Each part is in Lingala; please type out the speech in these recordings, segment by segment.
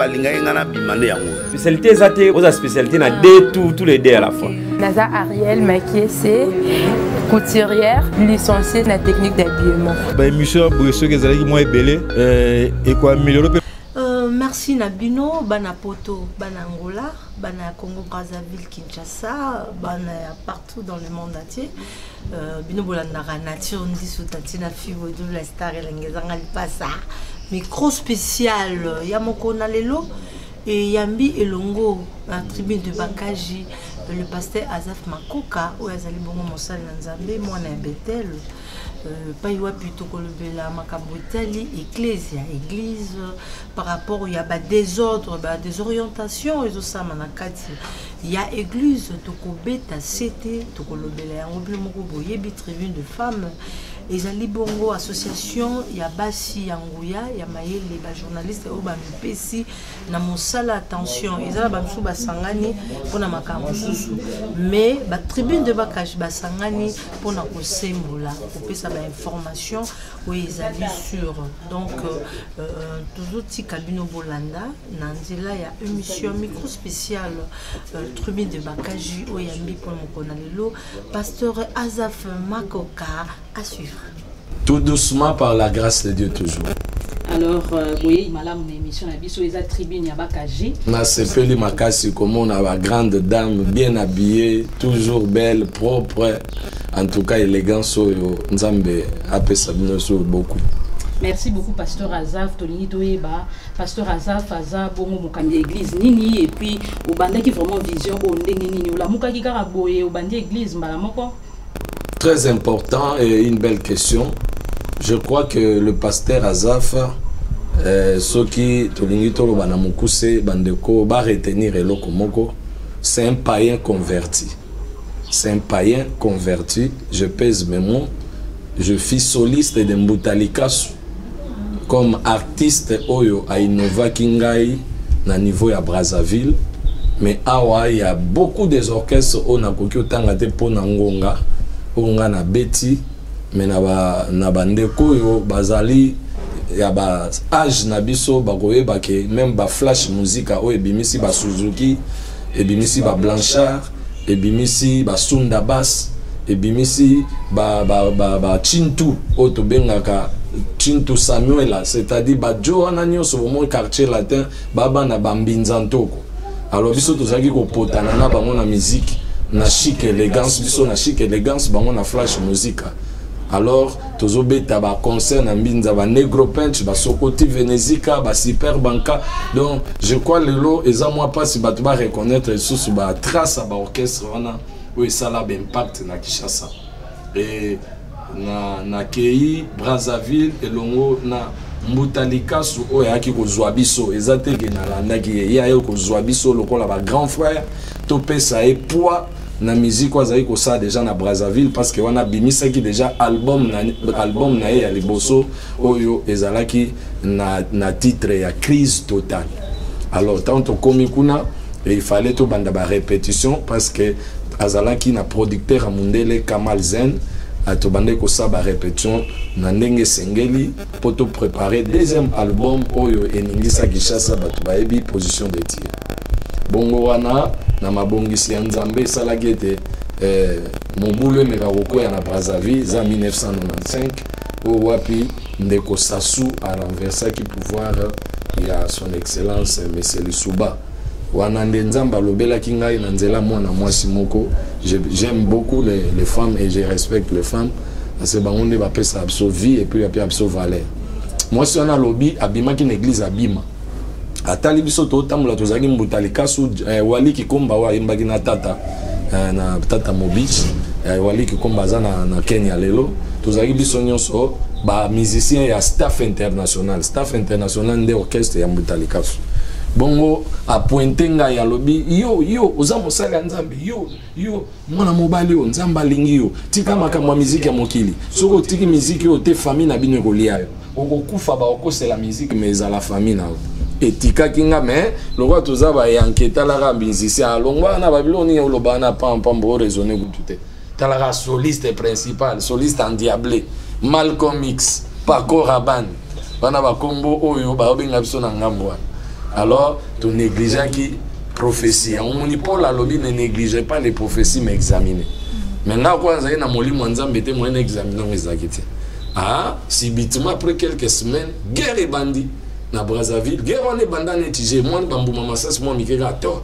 balinga ngana bimande yango. Spécialité ça te aux spécialités na deux tous les deux à la fois. Naza Ariel Maquier, c'est couturière licenciée dans la technique d'habillement. Monsieur Bresson qui est moi belé et quoi améliorer. Merci Nabino, bana Poto, bana Angola, bana Congo Brazzaville, Kinshasa, bana partout dans le monde entier. Bino bolandara nature on dit sous tatina fibo de la star et l'engezanga lipasa. Micro spécial yamoko na lelo et yambi elongo la tribune de Bakaji. Le pasteur Azaf Makoka, où Azali Bongo Monsal Nanzambe, moi na Betel, Paiwa plutôt que le Bela Makabotali, église, par rapport il y a des ordres, des orientations, et ça manakati. Il y a église, toko beta, c'était, toko le Bela, on oublie mon groupe, yebi tribune de femmes. Ezali Bongo association ya basi yanguya ya mayele ba journaliste o ba mpesi na mosala attention ezala ba msu basangani pona makambo susu mais ba tribune de Bakaji basangani pona ko sembola ko pesa ba information o ezali sur donc toujours ti kabino bolanda na nzela ya émission micro spécial tribune de Bakaji o yambi pona mokona lelo pasteur Azaf Makoka à suivre. Tout doucement par la grâce de Dieu toujours. Alors, oui, madame, l'émission a biso les tribune ya Bakaji. Na sepeli makasi comme on a la grande dame bien habillée, toujours belle, propre, en tout cas élégance oyo nzambe apesa binoso beaucoup. Merci beaucoup pasteur Azaf Tolini Toeba, pasteur Azaf Aza bongo mokambi église nini et puis au bande qui vraiment vision au ndenge nini ou la mukaki kaka boye au bande église mbala moko. Très important et une belle question. Je crois que le pasteur Azaf, ceux qui va retenir eloko moko, c'est un païen converti. C'est un païen converti. Je pèse mes mots. Je suis soliste de Mbutalikasu comme artiste oyo a innova kingai na niveau ya Brazzaville. Mais awa il y a beaucoup des orchestres on a koki otanga te pona ngonga. Onga na beti mais na bandeko yo bazali ya ba âge na biso bakoyeba ke même ba flash musique o ebimisi ba Suzuki ebimisi ba Blanchard ebimisi ba Sunda Bass ebimisi ba Chintu o to bengaka Chintu Samuel, c'est-à-dire ba Joana nyonso au quartier latin baba na bambinzantoko. Alors biso tozaki ko potana na bango na musique na chic élégance biso na chic élégance bango na flash musique. Alors tozobeta ba concert na mbinza ba Negro Punch ba Sokoti Venezika ba Super Banca. Donc je crois lelo eza moi pas si batu ba reconnaître sous ba trace ba orchestre wana où ça la impact na Kinshasa et na Kei Brazzaville et longo na Mbutalikasu oyaki ko zwabiso ezateke na landaki ya yo ko zwabiso lokola ba grand frère to pesa e poids na musique wazali ko ça déjà na Brazzaville parce que wana bimisa ki déjà album na ya liboso oyo ezalaki na titre ya crise totale. Alors tant to komi kuna il fallait to banda ba répétition parce que azalaki na producteur amundele Kamal Zen à to bande ko ça ba répétition na ndenge sengeli pour te préparer deuxième album oyo eningisa Kinshasa batu ba ebi position de tir. Bongo wana na mabongisi ya Nzambe salaki ete mobulu emeka kokwea na Brazzaville za 1995 o wapi ndeko Sassou a renversaki pouvoir ya son excellence monsieur Lisuba wana nde Nzambe alobelaki ngai na nzela mwana mwasi moko. J'aime beaucoup les femmes et je respecte les femmes parce que bango nde bapesa abso vie et puis abso valeur. Mwasi wana lobi abimaki na église abima atali biso to tamula tozaki Mbutalikasu wali kikomba wa imbaki na tata Mobich wali kikomba za na Kenya lelo tozaki biso nyonso ba musicien ya staff international nde orchestre ya Mbutalikasu. Bongo a pointé nga ya lobi yo oza mosala Nzambe yo mwana mobali yo Nzambe alingi yo tika makambo musique ya mokili soko tiki musique yo te famille na bino kolia yo okokufa ba okosela musique mais à la famille na etika kinga mais le roi tozaba ya enquêta la musicien alongwa na babiloni yo lobana pambo raisonner tout talara soliste principal soliste endiablé Malcolm X Paco Rabanne bana ba kombo oyo ba obenga biso na ngambo. alors tu négligeais qui prophétie. On dit Paul Alobi ne négligeait pas les prophéties mais examiner. Maintenant quand on a na moli mwanza mbete moyen examiner ezakiti. Ah, si bitima après quelques semaines, guerre et bandit na Brazzaville, guerre on est bandit netije moi bambu mama sas moi mikeka to.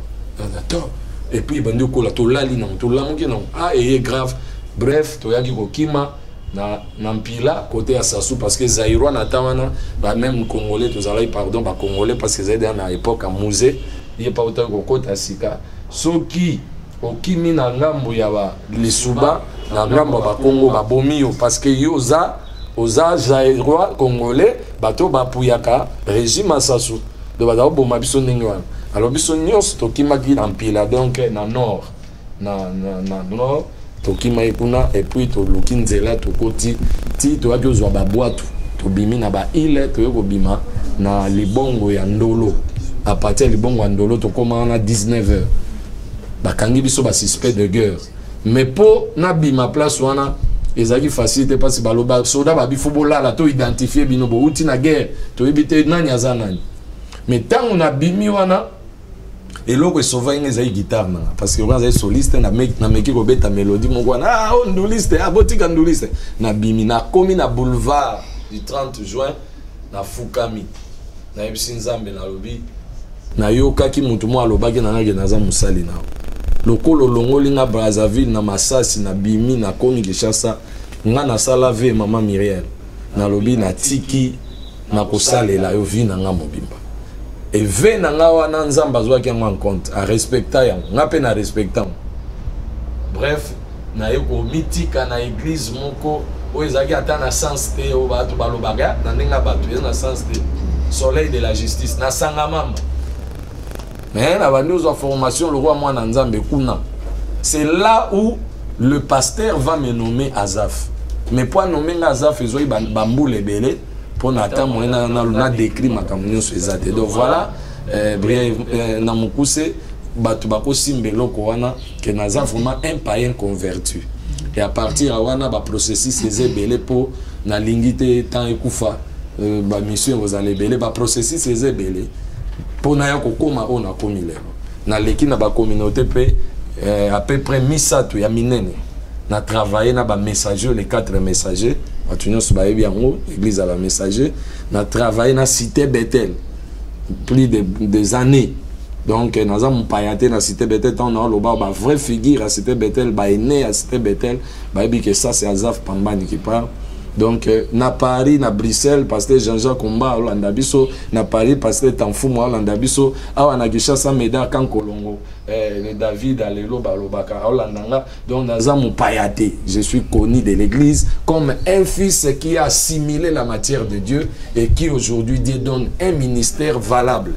Et puis bandi ko la to lali na to la moke non. Ah et grave. Bref, to yaki ko kima na mpila côté à Sassou parce que Zaïrois na tawana ba même congolais to zalai pardon ba congolais parce que zaidi à l'époque à musée il est pas autant ko kota sika soki okimi na ngambo ya ba lisuba na ngambo ba Congo ba bomio parce que yoza oza Zaïrois congolais bato ba puyaka régime à Sassou de ba do boma biso ndingwana alors biso nyos to kimaki na mpila donc na nord na nord tokima ekuna et puis to lukinzela to koti ti to akozwa ba boîte to bimi na ba ile to yoko bima na libongo ya ndolo à partir de libongo ya ndolo to koma na 19h ba kangi biso ba suspect de guerre mais po na bima place wana ezaki facilité parce que baloba soda ba bifobola la to identifier bino bo uti na guerre to ebite nani azanani mais tant on a bimi wana et là que souvent ils ont guitare parce que quand ils soliste na meki ko beta mélodie mon quoi ah on nduliste ah botika nduliste na bimi na komi na boulevard du 30 juin na Fukami na ebsinzambe na lobi na yoka ki mutu mo alobaki na ngake naza musali na lokolo longoli na Brazzaville na Masasi na bimi na komi Kinshasa nga na sala ve mama Myriel na lobi na tiki na kosalela yo vi na nga mobimba et ve na nga wana nzamba zwa ki en compte a respecta ya nga pe na respecta bref na yeko mitika na église moko o ezaki ata na sens te o bato balobaka na ndenga bato na sens te soleil de la justice na sanga mama mais na bandi ozwa formation le roi mwana nzambe kuna c'est là où le pasteur va me nommer Azaf mais pour nommer Azaf ezoi bambule ebele pour n'attendre moyen na décrit makambo nyonso ezate donc voilà na mukuse bato bako simbelo ko wana que naza vraiment un païen converti et à partir à wana ba processus ezebele pour na lingite temps ekufa ba mission vous allez belé ba processus ezebele pour na yako koma ona komi lelo na leki na ba communauté pe à peu près misato ya minene na travailler na ba messager les 4 messagers l'église à la messager na travaillé na cité Bethel plus des années donc nous avons payaté na cité Bethel on a le ba vraie figure à cité Bethel ba né à cité Bethel ba bi que ça c'est Azaf Pambani qui parle donc na Paris na Bruxelles pasteur Jean-Jacques Komba Olanda biso na Paris pasteur Tanfumo Olanda biso awa na Kinshasa Meda kan Kolongo le David Alelo Balobaka Olanda donc nazamu payaté je suis connu de l'église comme un fils qui a assimilé la matière de Dieu et qui aujourd'hui Dieu donne un ministère valable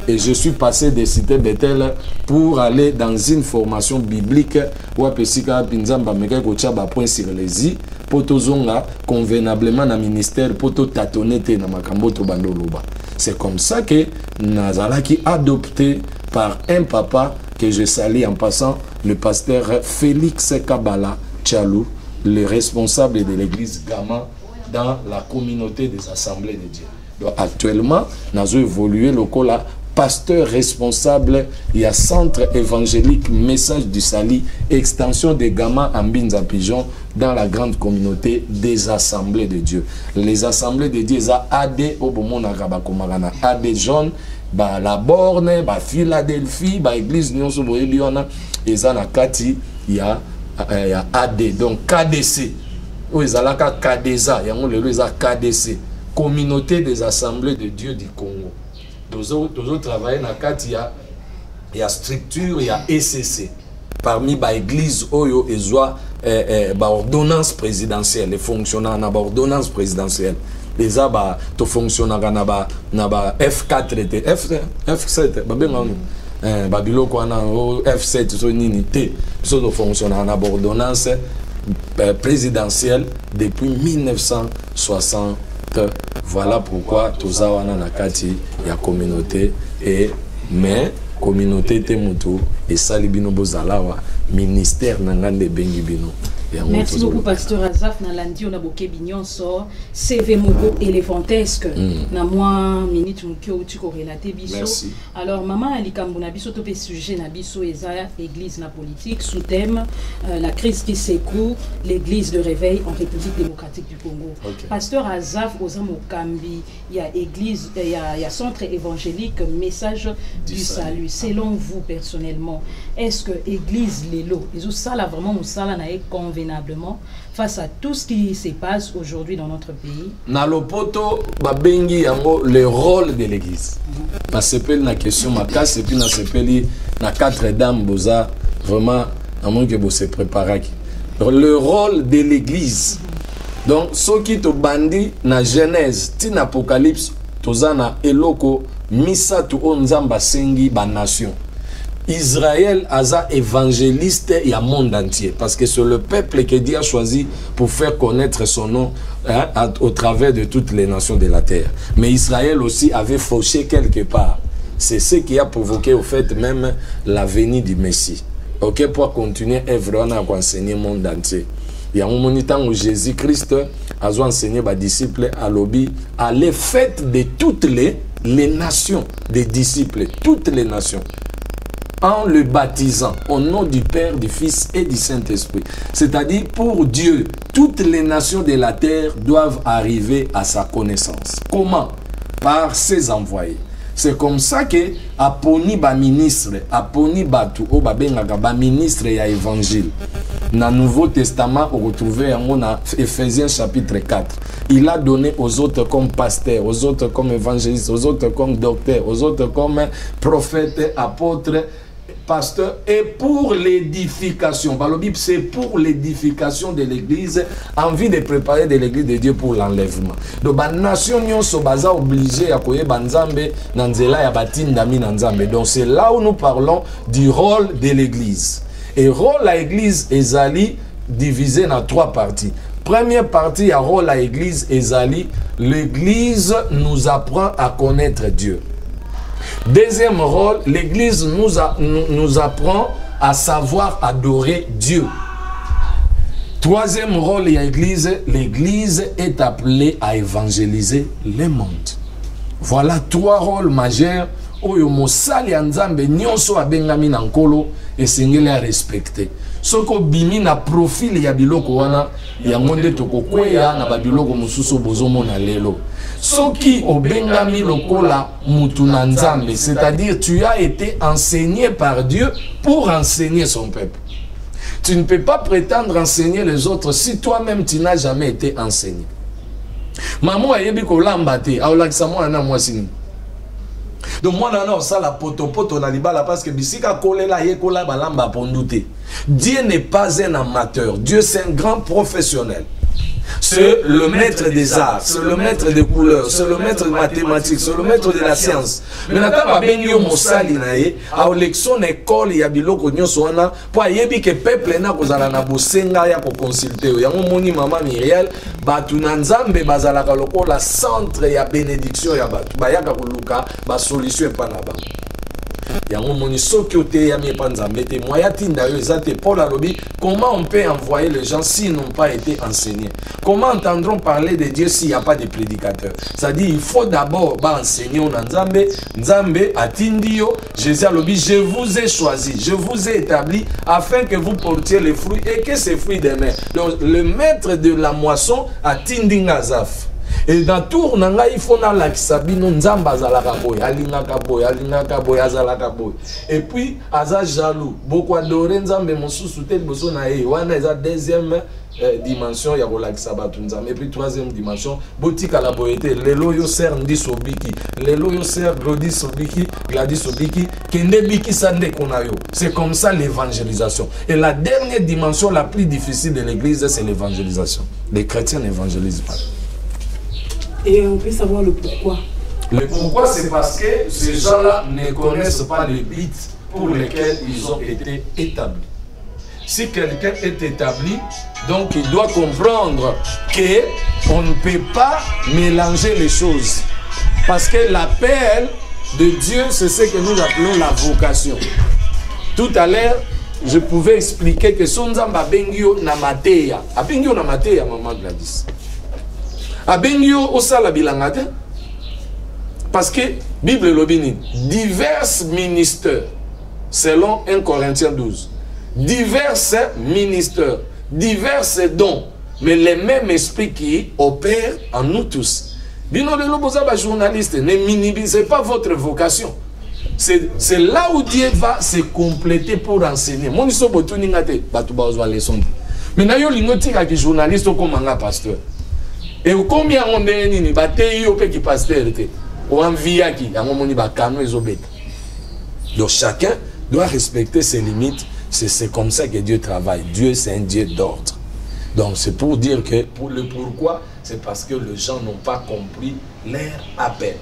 et je suis passé de cité Bethel pour aller dans une formation biblique ou apesika pinzamba meka ko tchaba point sur les i potozonga convenablement na ministère poto tatonete na makambo to bandoloba c'est comme ça que nazalaki adopté par un papa que je salue en passant le pasteur Félix Kabala Tchalou le responsable de l'église Gama dans la communauté des assemblées de Dieu donc actuellement nazo évolué lokola pasteur responsable, il y a centre évangélique message du Sali, extension des Gama en Binza Pigeon dans la grande communauté des assemblées de Dieu. Les assemblées de Dieu, ça AD au Bomona Rabakomagana, AD John, la Borne, Philadelphie, église Nyon Soboye Liona, et ça na Kati, il y a AD, donc KDC. Ou ils ont KDSA, il y a KDC, communauté des assemblées de Dieu du Congo. Toujours travailler dans il y a structure, il y a ECC. Parmi les églises, il y a ordonnance présidentielle, les fonctionnaires dans l'ordonnance présidentielle. Les fonctionnaires dans F4, F7, F7, ils fonctionnaires dans l'ordonnance présidentielle depuis 1960. Voilà pourquoi tous awana nakati ya communauté et mais communauté te mutu et salibino bozalawa ministère nangande bengi bino Merci beaucoup, Pasteur Azaf. Nalandi, on a beaucoup bignon sort. CV Mogo éléphantesque. Na moi, minute mukio tu correlaté biso. Alors, maman Alikambuna biso topé sujet na biso Eza, église na politique, sous thème la crise qui secoue l'église de réveil en République démocratique du Congo. Pasteur Azaf, Ozamo Kambi, il y a église, il y a centre évangélique, message du salut. Selon vous, personnellement, est-ce que église Lelo, ça là vraiment, ça là n'a convaincant face à tout ce qui se passe aujourd'hui dans notre pays? Na lopoto babengi yango le rôle de l'église. Na sepeli na question makas et puis na sepeli na quatre dames boza vraiment à moins que vous se préparez. Le rôle de l'église. Donc ce qui te bandi na Genèse, tin Apocalypse, tozana eloko misa tu onzamba sengi ba nation. Israël aza évangéliste et à monde entier parce que c'est le peuple que Dieu a choisi pour faire connaître son nom au travers de toutes les nations de la terre. Mais Israël aussi avait fauché quelque part. C'est ce qui a provoqué au fait même la venue du Messie. Ok, pour continuer œuvre à enseigner le monde entier. Il y a un moment où Jésus-Christ a enseigné aux disciples à l'obéi à les fêtes de toutes les nations des disciples, toutes les nations, en le baptisant au nom du Père, du Fils et du Saint-Esprit. C'est-à-dire, pour Dieu, toutes les nations de la terre doivent arriver à sa connaissance. Comment? Par ses envoyés. C'est comme ça que Aponi ba ministre, Aponi batu o ba benga ba ministre ya évangile. Dans le Nouveau Testament, on retrouve en Ephésiens chapitre 4. Il a donné aux autres comme pasteurs, aux autres comme évangélistes, aux autres comme docteurs, aux autres comme prophètes, apôtres, pasteurs, et pour l'édification. C'est pour l'édification de l'église, en vue de préparer de l'église de Dieu pour l'enlèvement. Donc, la nation est obligée à koye banzambe nanzela ya batindami nanzambe. Donc, c'est là où nous parlons du rôle de l'église. Et rôle à l'église est divisé en trois parties. Première partie, à rôle à l'église est l'église nous apprend à connaître Dieu. Deuxième rôle, l'église nous apprend à savoir adorer Dieu. Troisième rôle, l'église est appelée à évangéliser le monde. Voilà trois rôles majeurs. Oyo mosali anzambe nyonso abengami na nkolo esengeli a respecter. Soko bimi na profil ya biloko wana yango nde tokokweya na babiloko mosusu bozomona lelo. Soki obengami lokola mutu na nzambe, c'est-à-dire tu as été enseigné par Dieu pour enseigner son peuple. Tu ne peux pas prétendre enseigner les autres si toi-même tu n'as jamais été enseigné. Maman ayebi ko lambate, aolakisa mwana mwasini. Donc moi non ça la poto na libala parce que bisika kolela yekola balamba pondute. Dieu n'est pas un amateur, Dieu c'est un grand professionnel. C'est le maître des arts, c'est le maître des couleurs, c'est le maître de mathématiques, c'est le maître de la science. Mais nata ba benyo mosali na ye, a lection école ya biloko nyonso wana po ayebi ke peuple na kozala na bosenga ya ko consulter. Yango moni mama Miriel batu na nzambe bazalaka lokola centre ya bénédiction ya batu. Bayaka koluka ba solution pa na ba. Yango moni soki ote ya mi panzambe te moya tinda yo ezate Paul alobi comment on peut envoyer les gens s'ils n'ont pas été enseignés. Comment entendront parler de Dieu s'il n'y a pas de prédicateurs? C'est-à-dire il faut d'abord enseigner on nzambe, nzambe atindi yo, Jésus alobi je vous ai choisi, je vous ai établi afin que vous portiez les fruits et que ces fruits demeurent. Donc le maître de la moisson atindi ngazaf. Et dans tour nanga il faut na lakisabino nzamba azalaka boy alingaka boy azalaka boy et puis aza jaloux beaucoup adorer nzambe mosusu tel boso na ye wana eza deuxième dimension ya kolakisa batu nzambe et puis troisième dimension botika la boyete lelo yo ser ndi sobiki lelo yo ser Gladys sobiki kende biki sande konayo. C'est comme ça l'évangélisation. Et la dernière dimension la plus difficile de l'église c'est l'évangélisation. Les chrétiens n'évangélisent pas. Et on peut savoir le pourquoi. Le pourquoi, c'est parce que ces gens-là ne connaissent pas les buts pour lesquels ils ont été établis. Si quelqu'un est établi, donc il doit comprendre qu'on ne peut pas mélanger les choses. Parce que l'appel de Dieu, c'est ce que nous appelons la vocation. Tout à l'heure, je pouvais expliquer que son nzamba bengio na mateya. A bengio na mateya, maman Gladys. A bengio au sala bilangate. Parce que Bible lobini divers ministères selon 1 Corinthiens 12. Divers ministères, divers dons, mais les mêmes esprits qui opèrent en nous tous. Bino de l'obosaba journaliste, ne minimisez pas votre vocation. C'est là où Dieu va se compléter pour enseigner. Mon iso botuni ngate batu bazwa leçon. Mais na yo lingoti ka ki journaliste comme un pasteur. Et combien on est ni baté yo pe ki pasteur était. Ou envia qui a moni ba kano ezobeta. Donc chacun doit respecter ses limites. C'est comme ça que Dieu travaille. Dieu c'est un Dieu d'ordre. Donc c'est pour dire que pour le pourquoi, c'est parce que les gens n'ont pas compris leur appel.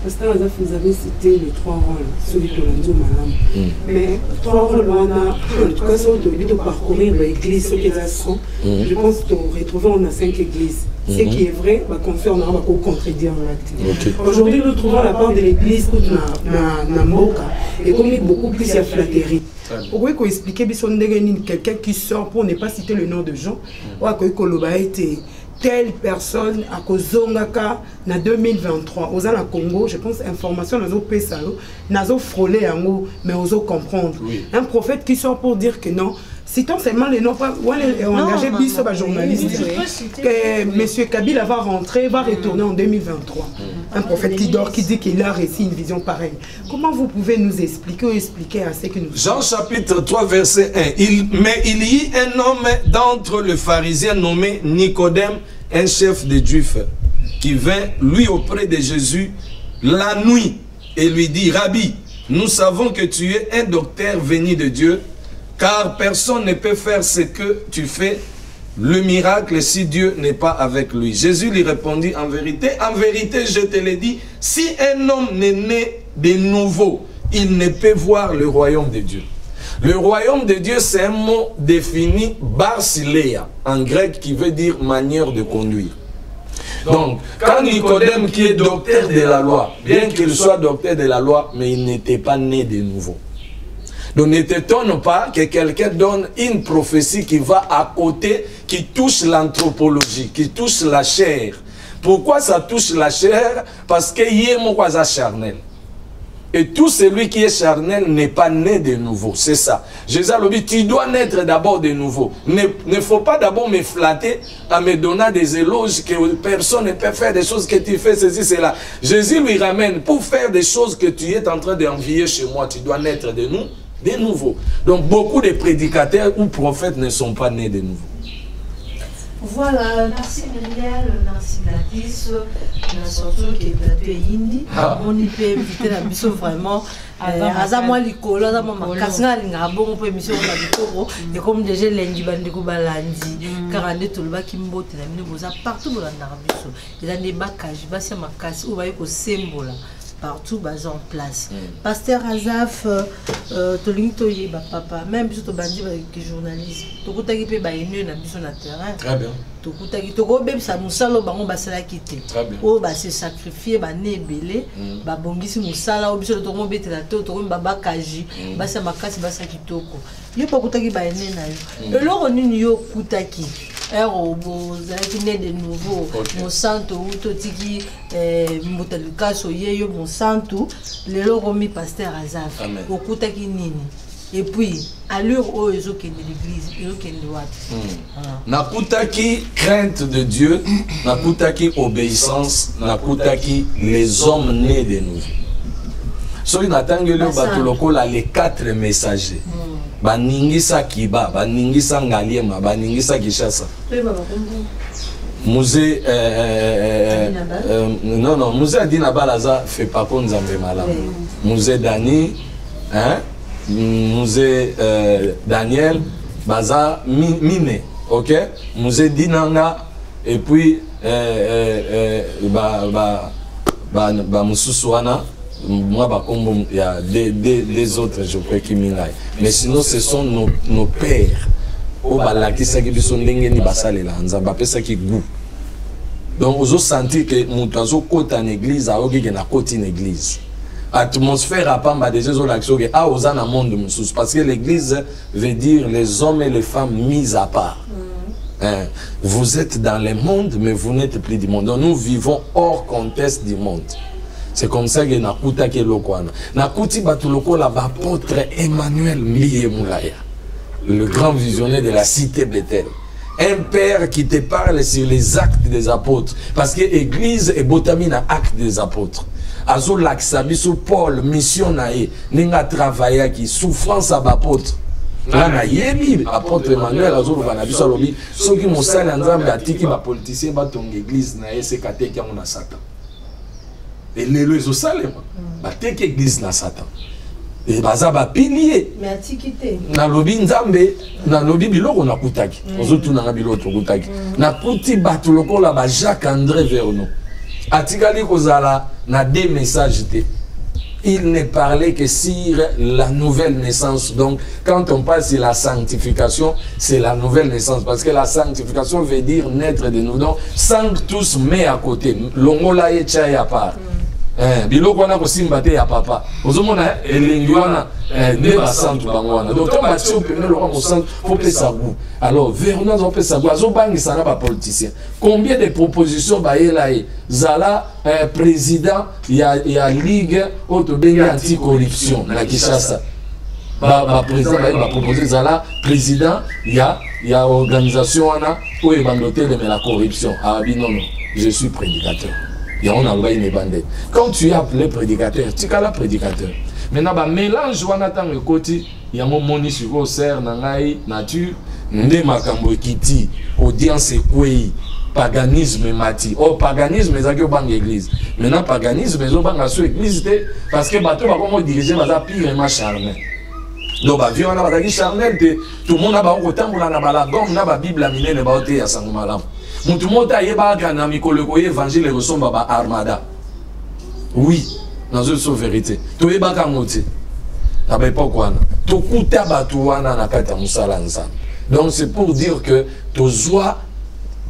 Pasteur Azaf, vous avez cité les 3 rôles, celui de l'Andio Malam. Mais 3 rôles, en tout cas, sur de parcourir l'église, ceux qui sont, je pense que retrouver on a 5 églises. Ce qui est vrai, va confirmer, on va contredire en l'acte. Aujourd'hui, nous trouvons la part de l'église na Mboka et comme il beaucoup plus à flatterie. Pourquoi qu'on expliquer quelqu'un qui sort pour ne pas citer le nom de Jean, ou à Koloba été telle personne à Kozongaka na 2023 aux ala Congo, je pense information nazo pesalo nazo frôler yango mais oso comprendre un prophète qui sort pour dire que non, citons seulement les noms pas engagé biso ba journaliste que monsieur Kabila va rentrer, va retourner en 2023. Un prophète qui dort, qui dit qu'il a réussi une vision pareille. Comment vous pouvez nous expliquer ou expliquer à ce que nous... Jean chapitre 3 verset 1. Mais il y eut un homme d'entre les pharisiens nommé Nicodème, un chef des Juifs, qui vint lui auprès de Jésus la nuit et lui dit: Rabbi, nous savons que tu es un docteur venu de Dieu, car personne ne peut faire ce que tu fais, le miracle, si Dieu n'est pas avec lui. Jésus lui répondit: en vérité, je te l'ai dit, si un homme n'est né de nouveau, il ne peut voir le royaume de Dieu. Le royaume de Dieu, c'est un mot défini basileia, en grec, qui veut dire manière de conduire. Donc, quand Nicodème, qui est docteur de la loi, bien qu'il soit docteur de la loi, mais il n'était pas né de nouveau. Donc ne t'étonne pas que quelqu'un donne une prophétie qui va à côté, qui touche l'anthropologie, qui touche la chair. Pourquoi ça touche la chair? Parce qu'il y a mon voisin charnel. Et tout celui qui est charnel n'est pas né de nouveau. C'est ça. Jésus a dit, tu dois naître d'abord de nouveau. Ne faut pas d'abord me flatter en me donnant des éloges que personne ne peut faire des choses que tu fais, ceci, cela. Jésus lui ramène, pour faire des choses que tu es en train d'envier chez moi, tu dois naître de nouveau. Donc beaucoup de prédicateurs ou prophètes ne sont pas nés de nouveau. Voilà, merci Myriel, merci Gladys, surtout qui est plateau Indi. On y peut inviter la mission vraiment. Azamwa likolo, azamwa makasina lingabo, on peut émission la bitoro. Et comme déjà lundi bandeko balandi, car on est tout le bas qui mbote la mine boza partout dans la narbiso. Il y a des bakages, basia makasi, ou voyez qu'au symbole. Partout basé en place. Pasteur Azaf, Tolintoye, papa, même si tu as dit journaliste, tu as dit que tu as été sur le terrain. Très bien. Tu as dit que tu as dit que tu as quitté. Très bien. Tu as sacrifié, tu as belé, tu as bongisi musala, tu as dit que tu as dit que tu as kitoko. Yo pas kutaki ba ene na yo. Et loro nini yo kutaki. Erobo zaki né de nouveau. Monsanto utotiki mbotaluka soye yo Monsanto le loro mi pasteur Azaf. Okutaki nini. Et puis allure o ezoke de l'église, ezoke de droite. Nakutaki crainte de Dieu, nakutaki obéissance, nakutaki les hommes nés de nouveau. So inatangelo batolokola les 4 messagers. Baningisa Kiba, Baningisa Ngaliema, Baningisa Kishasa. Musée, non, Musée Adina Balaza fait pas qu'on Zambé Malam. Musée Dani, hein, Musée Daniel, Baza Mine, ok? Musée Dinanga, et puis, Moussousouana. Moi, il y a des autres, je peux qui m'ingaient. Mais sinon, ce sont nos pères. Au balaki, ça qui sont l'ingénie basale là, on a ça qui goût. Donc, vous avez senti que mon oiseau côté en église, a ogi na côté en église. atmosphère à Pamba déjà sur l'action que a aux en monde de parce que l'église veut dire les hommes et les femmes mis à part. Hein? Vous êtes dans le monde mais vous n'êtes plus du monde. Donc nous vivons hors contexte du monde. C'est comme ça que nakuta ke lokwana. Nakuti batuloko la apôtre Emmanuel Miye Moulaya, le grand visionnaire de la cité Bethel. Un père qui te parle sur les actes des apôtres. Parce que l'église est botamine à actes des apôtres. Azo laksabiso Paul, mission nae, n'inga travailler qui souffrance à l'apôtre. Là, na yebi, apôtre Emmanuel, azo banabiso lobi, ceux qui m'ont salé en Zambie, atiki ba politicien, ba ton église nae, c'est kate qui a mon Satan. Et les au salem, ba teke église na Satan. Et baza ba pilier. Mais atikité. Na lobi nzambe, na lobi biloko na kutaki. Ozotu na biloko kutaki. Na kuti batu lokola ba Jacques André Vernon. Atikali kozala na des messages té. Il ne parlait que sur la nouvelle naissance. Donc, quand on parle sur la sanctification, c'est la nouvelle naissance. Parce que la sanctification veut dire naître de nous. Donc, sanctus met à côté. Longola et tchaï à part. Biloko wana kosimba te ya papa. Ozomona elengi wana ne ba santu bangwana. Donc quand bati au premier loi mo santu faut pesa goût. Alors Vernon zo pesa goût azo bangi sana ba politicien. Combien de propositions ba yela zala président ya ligue auto bengi anti corruption na Kinshasa. Ba président ba proposer zala président ya organisation wana pour ébandoter de la corruption. Ah non non, je suis prédicateur. Quand tu es appelé prédicateur, tu es là prédicateur. Maintenant, bah mélange wanatan le côté, il y a mon moni sur au ser nangai nature, ndé makambo kiti, audience kwei, paganisme mati. Oh paganisme les agio bang église. Maintenant paganisme les bang sur église parce que bateau va comment diriger baza pire ma charnel. Donc bah vieux on a bataki charnel tout le monde a ba otambola na bala gomme na ba bible amine ne ba oté ya sango malam. Mutumota yeba gana mikolo ko évangile resomba ba armada. Oui, dans une seule vérité. To yeba ka ngoti. Tabe pourquoi na. To kuta batu wana na kata musala nzambe. Donc c'est pour dire que to joie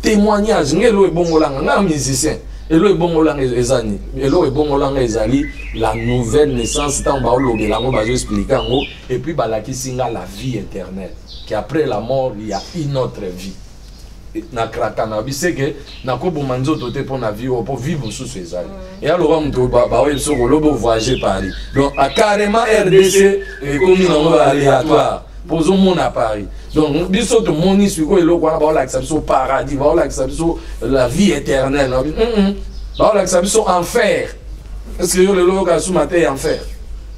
témoignage ngelo e bongolanga na musicien. Elo e bongolanga ezani. Elo e bongolanga ezali la nouvelle naissance tant ba olobela ngo ba expliquer ngo et puis ba la kisinga la vie éternelle. Qu'après la mort il y a une autre vie. Na krakana c'est que na ko bomanzo toté pour na vie pour vivre sous ces ailes et alors on ba ouais so lobo voyager Paris donc à carrément RDC et comme non aléatoire posons mon à Paris donc biso to moni sur ko eloko ba la que paradis ba la que la vie éternelle ba la que enfer est-ce que le logo sous matin enfer.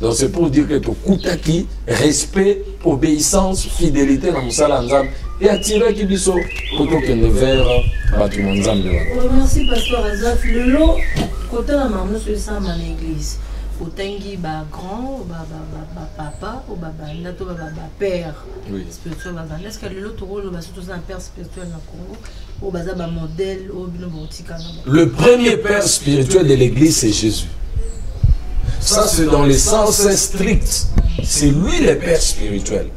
Donc c'est pour dire que tout kutaki respect obéissance fidélité dans musala nzambe et attirer qui biso plutôt que ne vers batu nzambe. Merci pasteur Azaf. Le lot côté la maman sur ça dans l'église. Otengi ba grand ba papa ou ba ndato ba père spirituel ba est-ce que le lot rôle ba surtout un père spirituel dans Congo ou ba za ba modèle ou bino botika. Le premier père spirituel de l'église c'est Jésus. Ça, c'est dans le sens strict. C'est lui le père spirituel.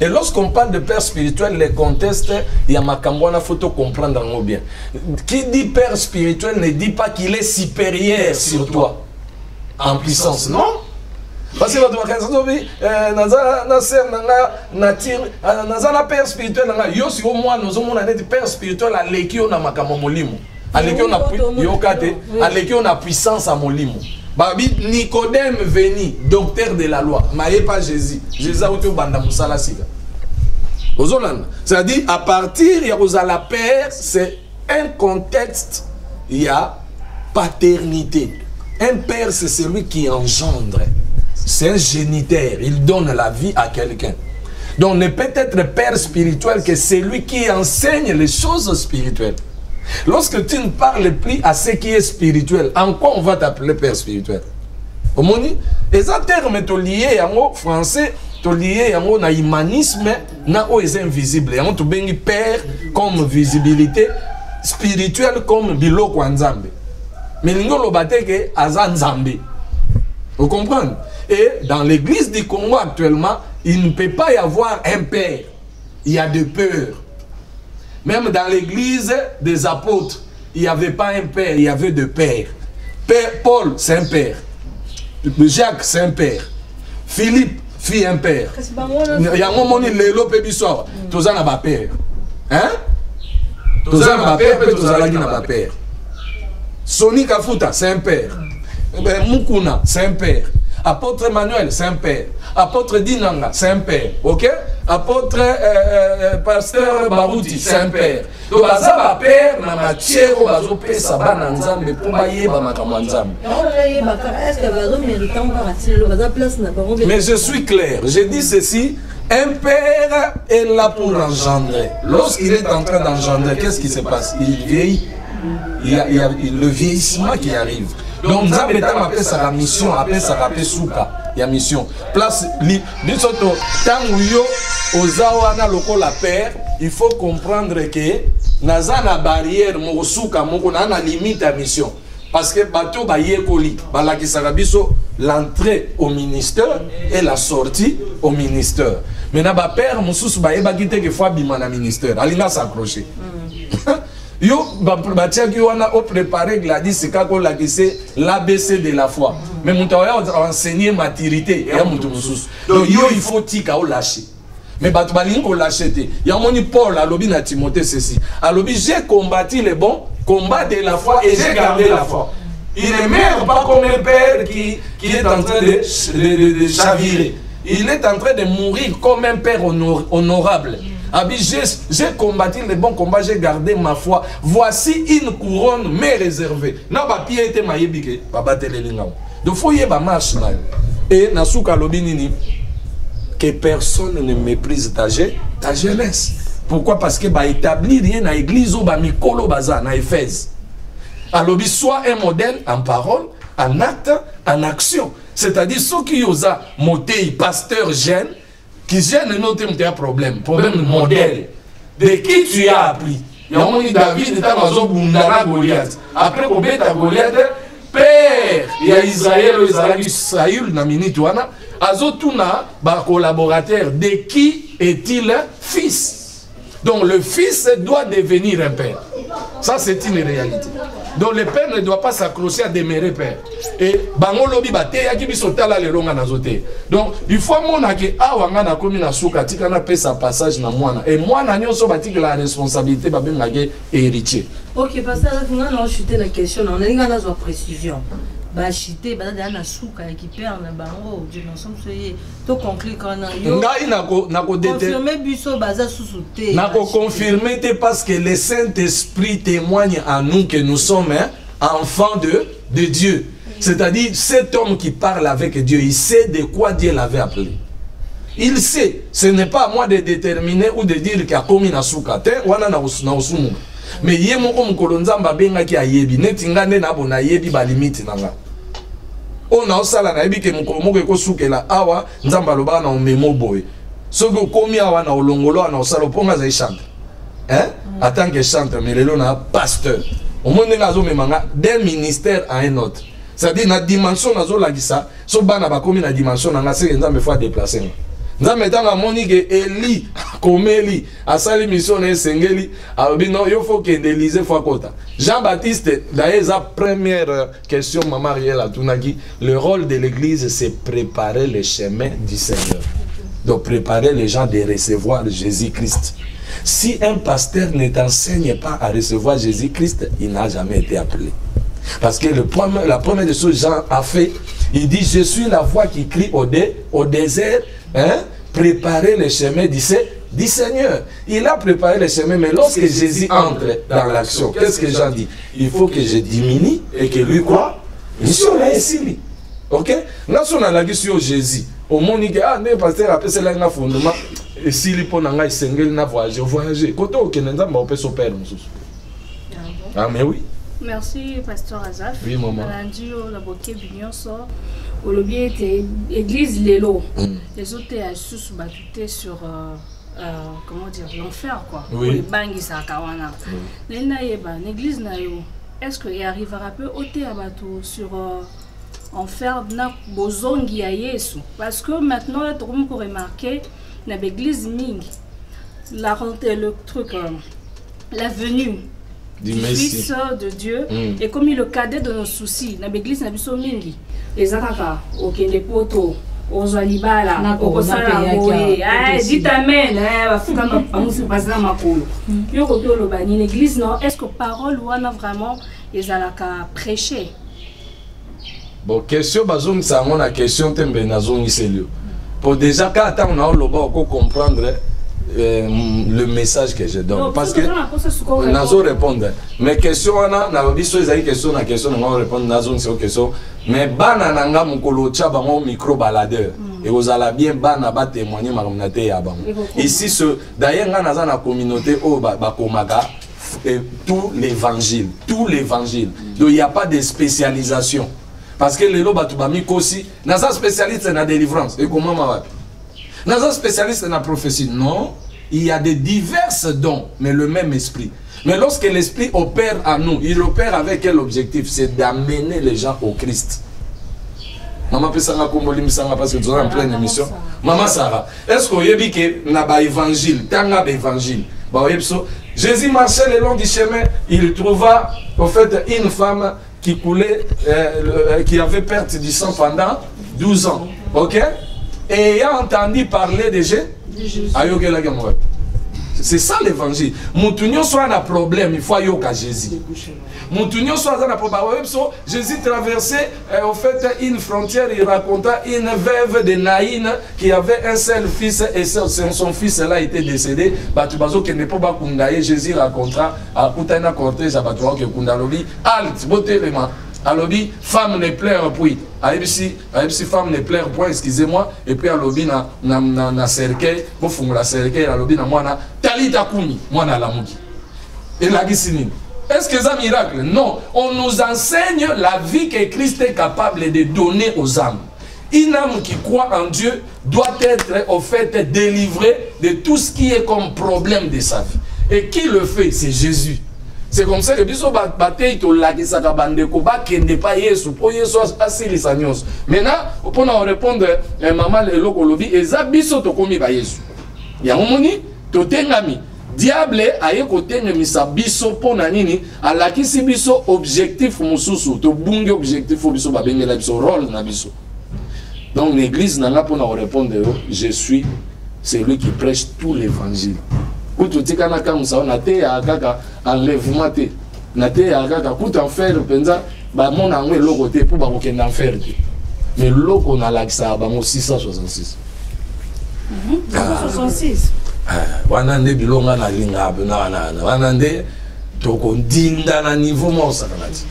Et lorsqu'on parle de père spirituel, les contestes, il y a Makambouana, il faut comprendre bien. Qui dit père spirituel ne dit pas qu'il est supérieur sur toi. En puissance, non? Parce que na père spirituel, yo si au moins nous avons un père spirituel à l'équipe on a makamomolimo. À l'équipe on a puissance à molimo. Babi Nicodème veni, docteur de la loi. Maïe pas Jésus. Jésus a été au banda musala siga. C'est-à-dire à partir il y a la père, c'est un contexte, il y a paternité. Un père c'est celui qui engendre. C'est un géniteur, il donne la vie à quelqu'un. Donc ne peut être père spirituel que celui qui enseigne les choses spirituelles. Lorsque tu ne parles plus à ce qui est spirituel, en quoi on va t'appeler père spirituel? Au monde, les termes sont liés en français, sont liés en humanisme, na invisible. On te bengi père comme visibilité, spirituelle comme biloko nzambe. Mais nous le batte que azanzambe. Vous comprenez? Et dans l'église du Congo actuellement, il ne peut pas y avoir un père. Il y a deux peurs. Même dans l'église des apôtres, il n'y avait pas un père, il y avait deux pères. Père Paul, c'est un père. Jacques, c'est un père. Philippe, fille un père. Il y a un moment où Lélo Pébisoir, tous en a père. Hein? Tous en a père, tous en a père. Sony Kafuta, c'est un père. Mukuna, c'est un père. Apôtre Emmanuel, c'est un père. Apôtre Dinanga, c'est un père. Ok? Apôtre Pasteur Barouti, c'est un père. Donc, baza père, na matière, bazo pesa bana nzambe, pomba yeba makambo nzambe. Mais je suis clair, j'ai dit ceci, un père est là pour engendrer. Lorsqu'il est en train d'engendrer, qu'est-ce qui se passe? Il vieillit. Il y a le vieillissement qui arrive. Donc, nous avons appelé ça la mission, appelé ça la souka. Il y a mission. Place, bisoto, tant yo, ozawana loko la père, il faut comprendre que naza na barrière, mo souka, mo na limite à mission. Parce que bateau ba yekoli, ba la kisaka biso l'entrée au ministère et la sortie au ministère. Maintenant, ba père, moussous ba eba kite que fois bima na ministère, alina s'accrocher. Yo, batiaki wana au préparé Gladys, c'est quand on a c'est l'ABC de la foi. Mais mon travail a enseigné maturité et mon moussous. Donc yo, il faut tika au lâcher. Mais batbaling au lâcher. Il y a mon Paul à l'objet na Timothée ceci. À l'objet j'ai combattu les bons combats de la foi et j'ai gardé la foi. Il ne meurt pas comme un père qui est en train de chavirer. Il est en train de mourir comme un père honorable. J'ai combattu les bons combats, j'ai gardé ma foi. Voici une couronne m'est réservée. Na ba pied était maïbike, baba telelinga. Donc faut y ba marche na. Et nasuka lobinini que personne ne méprise ta jeunesse. Pourquoi? Parce que ba établir rien na église ou ba mikolo baza na Éphèse. Alors soit un modèle en parole, en acte, en action. C'est-à-dire ceux qui osent monter pasteur jeune qui gêne notre problème modèle. De qui tu as appris? Il y a un David est à Goliath. Après qu'on bête Goliath, père, il y a Israël, Namini Touana, Azotuna, collaborateur. De qui est-il fils? Donc le fils doit devenir un père. Ça c'est une réalité. Donc le père ne doit pas s'accrocher à demeurer père. Et bango lobi bate yaki bisotala le ronga nazote. Donc il faut mona ke awanga na komi na suka tika na pesa passage na mwana. Et mwana nyonso batiki la responsabilité babenga ke héritier. OK, parce que là on a chuté la question, on a une précision. Bah chité bah na suka qui perd na bango Dieu nous sommes soyez to conclure quand yo ngai nako confirmer biso baza sous-souté nako confirmer parce que le Saint-Esprit témoigne à nous que nous sommes enfants de Dieu. C'est-à-dire cet homme qui parle avec Dieu, il sait de quoi Dieu l'avait appelé. Il sait, ce n'est pas à moi de déterminer ou de dire qu'il y a commis na suka te wana na usumu. Mais yé moko mukolo nzamba benga ki ayebi netinga nde na bona yebi ba limite nanga. On a osala na yebi ke mukolo moko ekosukela awa nzamba loba na omemo boy. Soki komi awa na olongolo na osala ponga za chante. Hein? En tant que chanteur mais lelo na pasteur. Au monde ngazo memanga d'un ministère à un autre. C'est-à-dire na dimension nazo lagisa so bana ba komi na dimension nanga se nzambe fois déplacer. Nzambe tanga moni ke Eli komeli asali mission na sengeli abi non yo faut que Élysée fois kota. Jean-Baptiste d'ailleurs sa première question maman Ariel a tunaki le rôle de l'église c'est préparer le chemin du Seigneur. Donc préparer les gens de recevoir Jésus-Christ. Si un pasteur ne t'enseigne pas à recevoir Jésus-Christ, il n'a jamais été appelé. Parce que la première des choses Jean a fait, il dit je suis la voix qui crie au désert. Hein? Préparer le chemin du Seigneur. Il a préparé le chemin, mais lorsque Jésus entre dans l'action, qu'est-ce que Jean dit? Il faut que je diminue et que lui quoi? Mission là ici. Ok? Là, on a la question Jésus. Au monde, il dit ah, mais pasteur après c'est là un fondement. Et si il pose un single na voyager. Quand on est dans on peut se perdre. Ah mais oui. Merci pasteur Azaf. Oui maman. La boquet bignon sort. Au lobby était église Lélo. Les autres sous battutés sur comment dire l'enfer quoi. Oui. Les bangi sa kawana. L'église nayo. Est-ce qu'il arrivera peu ôter à bateau sur enfer na bozongi à Yesu? Parce que maintenant tout le monde peut remarquer na l'église mingi la rentrée le truc la venue du Fils de Dieu et comme il le cadet de nos soucis na l'église na biso mingi ezakaka okende poto ozwa libala okosala boye dit amen bafuka bamusi bazala makolo yo koki oloba nini église non est-ce que parole wana vraiment ezalaka prêcher bon question bazongisa yango na question te mbe nazongiselio pour déjà quand on a oloba oko comprendre le message que je donne non, parce que nazo répondre mais question wana na biso ezali question na question na répondre nazo c'est question mais bana nanga mukolo tcha bango micro baladeur et aux ala bien bana ba témoigner makamnate ya bango ici ce d'ailleurs nga naza na communauté o ba komaka tout l'évangile donc il y a pas de spécialisation parce que les loba tu ba mikosi naza spécialiste na délivrance et comment ma naza spécialiste na prophétie non il y a des diverses dons mais le même esprit mais lorsque l'esprit opère en nous il opère avec quel objectif c'est d'amener les gens au Christ. Maman Pesanga Komboli Misanga parce que nous sommes en pleine émission. Maman Sarah, est-ce que vous avez dit que na ba évangile, tanga ba évangile, ba Jésus marchait le long du chemin, il trouva en fait une femme qui coulait, qui avait perte du sang pendant 12 ans, ok? Et ayant entendu parler de Jésus, c'est ça l'évangile. Moutounion soit un problème, il faut aller au Jésus. Moutounion soit un problème. Jésus traversait en fait une frontière, il raconta une veuve de Naïn qui avait un seul fils et son fils là était décédé. Batubazo qui n'est pas kundaye, Jésus raconta à Koutaina cortège à Batuwa qui kundalobi alt botelema. Alobi femme ne pleure puis. Aïbisi femme ne pleure point, excusez-moi. Et puis alobi na cercueil, bon fond la cercueil, alobi na mwana talita kumi, mwana lamuki. Et la gisini. Est-ce que c'est un miracle? Non. On nous enseigne la vie que Christ est capable de donner aux âmes. Une âme qui croit en Dieu doit être en fait délivrée de tout ce qui est comme problème de sa vie. Et qui le fait? C'est Jésus. C'est comme ça que biso bataille to la ki saka bandeko ba kende pa Yesu po Yesu asili sanyos. Maintenant pour nous répondre maman le lokolobi eza biso to komi ba Yesu. Ya momoni to tengami diable aye ko tengemisa biso pona nini alakisi biso objectif mususu to bunge objectif biso ba bengela biso rôle na biso. Donc l'église nanga pour nous répondre je suis celui qui prêche tout l'évangile. Kutu tika na kamusa na te ya kaka enlèvement te na te ya kaka kutu enfer penza ba mona ngwe loko te pour ba kokenda enfer te mais loko na lakisa ba mo 666 666 wana nde bilonga na linga na wana nde toko ndinda na niveau mo sakanati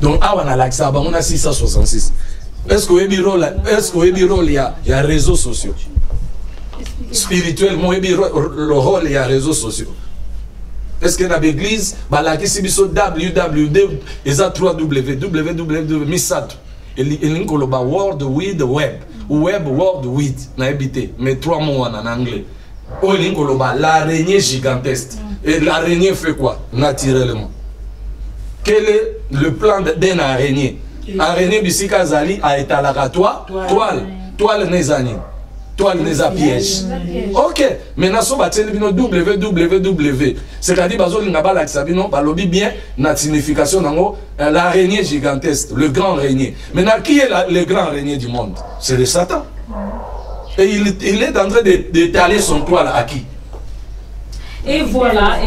donc awa na lakisa ba mona 666 est-ce que we rôle ya réseaux sociaux spirituellement le rôle il y a réseaux sociaux. Est-ce que dans l'église balaki sibiso www eza 3w misat et koloba world with web world with na habité mais 3 mots en anglais o koloba l'araignée gigantesque et l'araignée fait quoi naturellement? Quel est le plan d'un araignée? Araignée bisika zali a etalaka toile nezani toile n'est à piège. Ok, maintenant so bateli bino www. C'est-à-dire bazo lingaba la sabino balobi bien na signification nango l'araignée gigantesque, le grand araignée. Maintenant qui est le grand araignée du monde? C'est le Satan. Et il est en train d'étaler son toile à qui? Et voilà,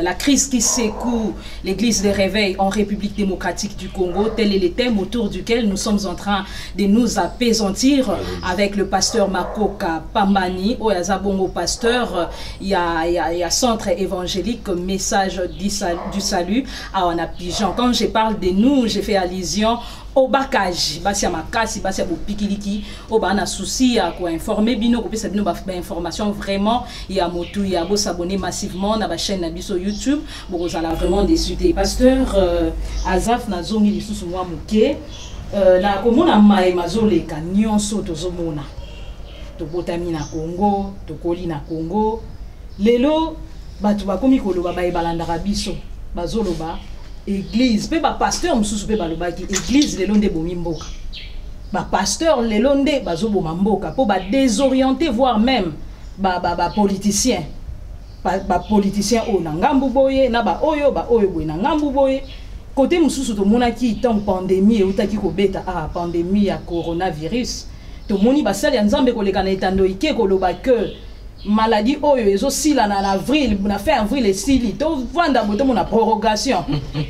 la crise qui secoue l'église des réveils en République démocratique du Congo, tel est le thème autour duquel nous sommes en train de nous apaisantir avec le pasteur Makoka Pambani, au Yazabongo pasteur, il y a centre évangélique, message du salut à Wanapijan. Quand je parle de nous, j'ai fait allusion au bakaji, basia makasi, basia bopikiliki, au bana souci à quoi informer bino, ko pesa bino ba information vraiment, il y a motu, il y a beau s'abonner massivement na ba chaîne na biso YouTube, bon vous allez vraiment décider. Pasteur Azaf na zongi lisusu mwa muke, na komona mai mazole ka nyonso tozomona. To botami na Congo, to koli na Congo. Lelo batu bakomi koloba ba ebalandaka biso, bazoloba église pe ba pasteur mususu pe balobaki église lelo nde bomi mboka ba pasteur lelo nde bazoboma mboka po ba désorienter voire même ba politicien ba politicien o na ngambu boye na ba oyo boye na ngambu boye côté mususu to mona ki tant pandémie utaki ko beta pandémie ya coronavirus to moni basali nzambe ko lekana etando ike ko loba que maladie oyo ezo sila na avril na fin avril esili to vanda boto mona prorogation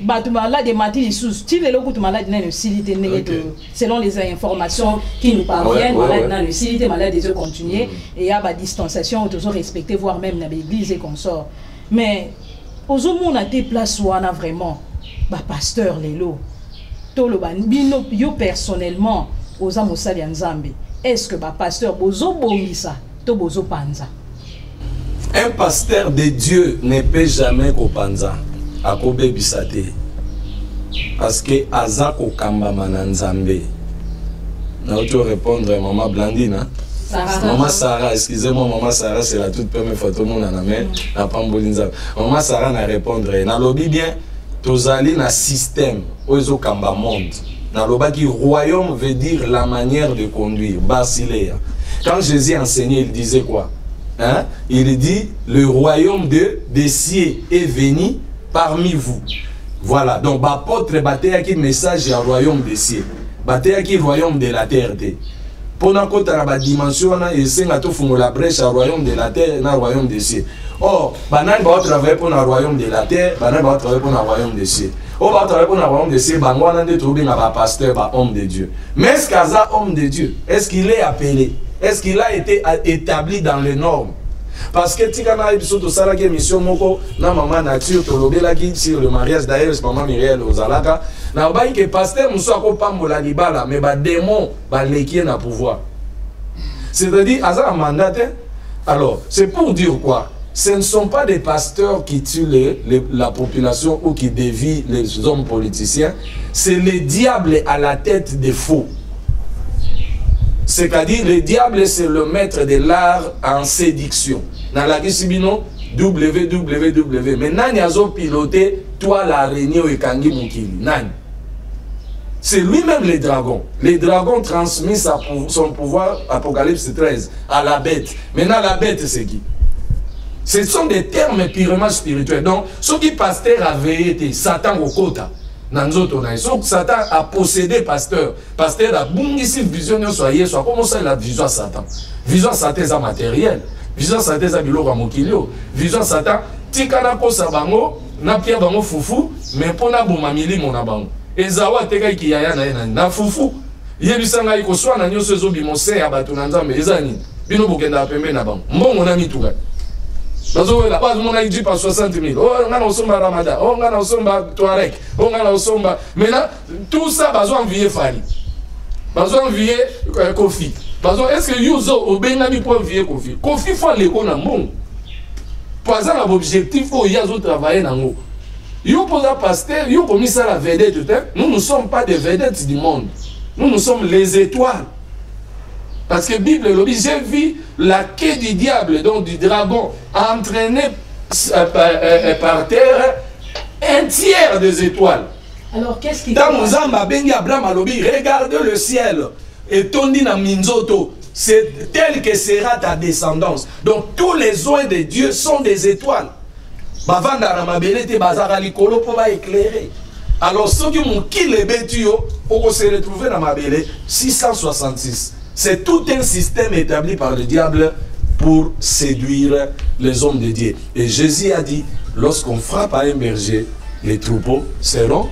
batu malade matili sous ti lelo kutu malade na sili te nege selon les informations qui nous parviennent malade na sili te malade ezo continuer et ya ba distanciation to respecter voire même na l'église et consort mais ozo mona te place wana vraiment ba pasteur lelo to lo bino yo personnellement oza mosali ya nzambe est-ce que ba pasteur bozo bongisa to bozo panza? Un pasteur de Dieu ne peut jamais kopanza akobe bisate parce que azako kamba mananzambe. Na auto répondre maman Blandine. Maman Sarah, excusez-moi, maman Sarah, c'est la toute première fois tout le monde en a mis la pambolinza. Maman Sarah n'a répondre. Na lobi bien, tozali na système, ozo kamba monde. Na loba qui royaume veut dire la manière de conduire, Basileia. Quand Jésus enseignait, il disait quoi? Hein? Il dit, le royaume des cieux est venu parmi vous. Voilà, donc l'apôtre battait qui message au royaume des cieux. Battait qui royaume de la terre. Pendant que tu as la dimension, il s'est la brèche au royaume de la terre et au royaume des cieux. Or, banan va travailler pour le royaume de la terre, banan va travailler pour le royaume des cieux. On va travailler pour le royaume des cieux, banan va trouver un pasteur, un homme de Dieu. Mais est-ce qu'il est homme de Dieu? Est-ce qu'il est appelé? Est-ce qu'il a été établi dans les normes? Parce que si on a une mission, na maman nature, sur le mariage d'ailleurs, maman Myriel Ozalaka, na ba que pasteur muso ko pambola libala, mais ba démon ba leki na pouvoir. C'est-à-dire, à un mandat, alors, c'est pour dire quoi? Ce ne sont pas des pasteurs qui tuent la population ou qui dévient les hommes politiciens, c'est le diable à la tête des faux. C'est-à-dire, le diable, c'est le maître de l'art en séduction. Dans la Kisibino, www. Mais Nani a piloté, toi l'araignée et Kangi Mukili. Nani. C'est lui-même le dragon. Le dragon transmet son pouvoir, Apocalypse 13, à la bête. Maintenant, la bête, c'est qui? Ce sont des termes purement spirituels. Donc, ceux qui pasteur avaient été Satan au quota. Satan a possédé pasteur. Pasteur a bungisi vision soit comment ça la vision à Satan. Vision Satan est matériel. Vision Satan est biloko mokilio. Vision Satan tikana ko sabango na pierre bango fufu mais pona bomamili mona bango. Ezawa teka ki yaya na fufu. Yebisanga iko swa na nyoso zo bimose ya batu na nzambe ezani. Bino bokenda pembe na bango. Mbongo na mituka. Bazo la base mon a dit par 60 000. Oh, on a osomba Ramadan. Oh, on a osomba Touareg. Oh, on a osomba. Maintenant, tout ça, bazo envier Fali. Bazo envier Kofi. Bazo, est-ce que Yuzo au Benami pour envier Kofi? Kofi faut aller qu'on a bon. Pour ça, l'objectif, il y a d'autres travailler dans l'eau. Yo posa pasteur, yo commis ça la vedette. Nous ne sommes pas des vedettes du monde. Nous sommes les étoiles. Parce que la Bible, j'ai vu la queue du diable, donc du dragon, entraîner par terre un tiers des étoiles. Alors qu'est-ce qui... Dans Mozamba, Bengi Abraham Alobi, regarde le ciel et tondi na minzoto. C'est tel que sera ta descendance. Donc tous les oins de Dieu sont des étoiles. Bavanda Ramabelete Bazara Likolo pour éclairer. Alors ceux qui m'ont quitté les bêtus, on se retrouver dans ma belle 666. C'est tout un système établi par le diable pour séduire les hommes de Dieu. Et Jésus a dit, lorsqu'on frappe à un berger, les troupeaux seront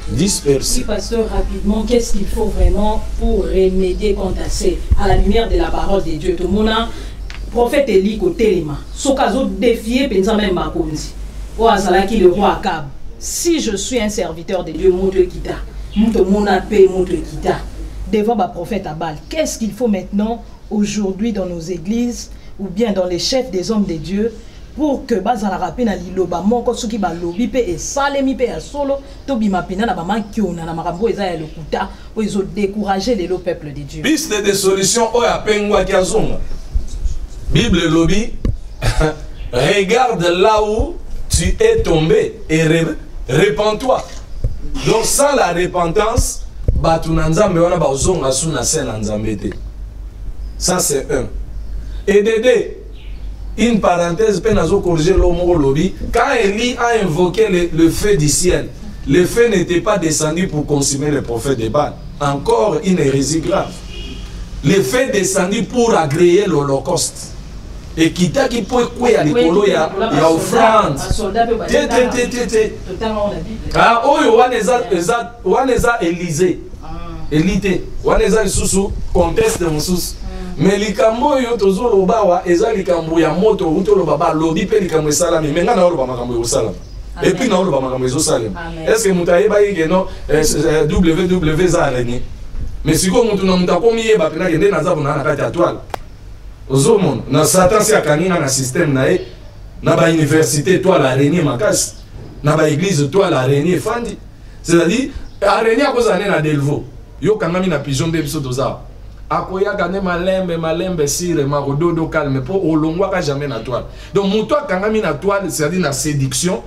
dispersés. Oui, pasteur, rapidement, qu'est-ce qu'il faut vraiment pour remédier contre ça, à la lumière de la parole de Dieu? Tout le monde, prophète Élie, côté les mains. Ce cas défié, pensant même Makonzi. Ou Azalaki, le roi Akab. Si je suis un serviteur de Dieu, mon Dieu quitta. Mon appel, mon Dieu quitta. Devant le prophète Abal, qu'est-ce qu'il faut maintenant, aujourd'hui, dans nos églises, ou bien dans les chefs des hommes de Dieu, pour que bazala rapena liloba moko soki ba lobi pe e salemi pe ya solo to bima pena na ba makiona na makambo eza ya lokuta po izo décourager les peuple de Dieu. Piste de solution o ya pengwa kiazonga. Bible lobi regarde là où tu es tombé et répands-toi. Donc sans la repentance batu na nzambe wana ba ozonga suna sena nzambe te. Ça c'est un. Et Dédé, une parenthèse, quand Élie a invoqué le feu du ciel, le feu n'était pas descendu pour consumer les prophètes de Baal. Encore une hérésie grave. Le feu descendu pour agréer l'Holocauste. Et quitta qui peut quoi à l'écolo, il y a offrande. Ah, oh, on est Élysée. Élité. On est sous conteste de sous. Mais les cambo yo toujours le bawa, eza les cambo ya moto, ou le baba lobby pe les cambo salami. Mais ngana olo ba makambo salam. Et puis na olo ba makambo salam. Est-ce que mutaye ba yike no www za araignée. Mais si ko mutu na mutako miye ba pena kende na zabu na kati ya toile. Ozomon na Satan si akanina na système na e na ba université toile araignée makasi. Na ba église toile araignée fandi. C'est-à-dire araignée a cause na delvo. Yo kangami na pigeon de biso toza. Akoya gane malembe sire marododo calme pour olongwa ka jamais na toile. Donc mon toi kangami na toile c'est-à-dire na séduction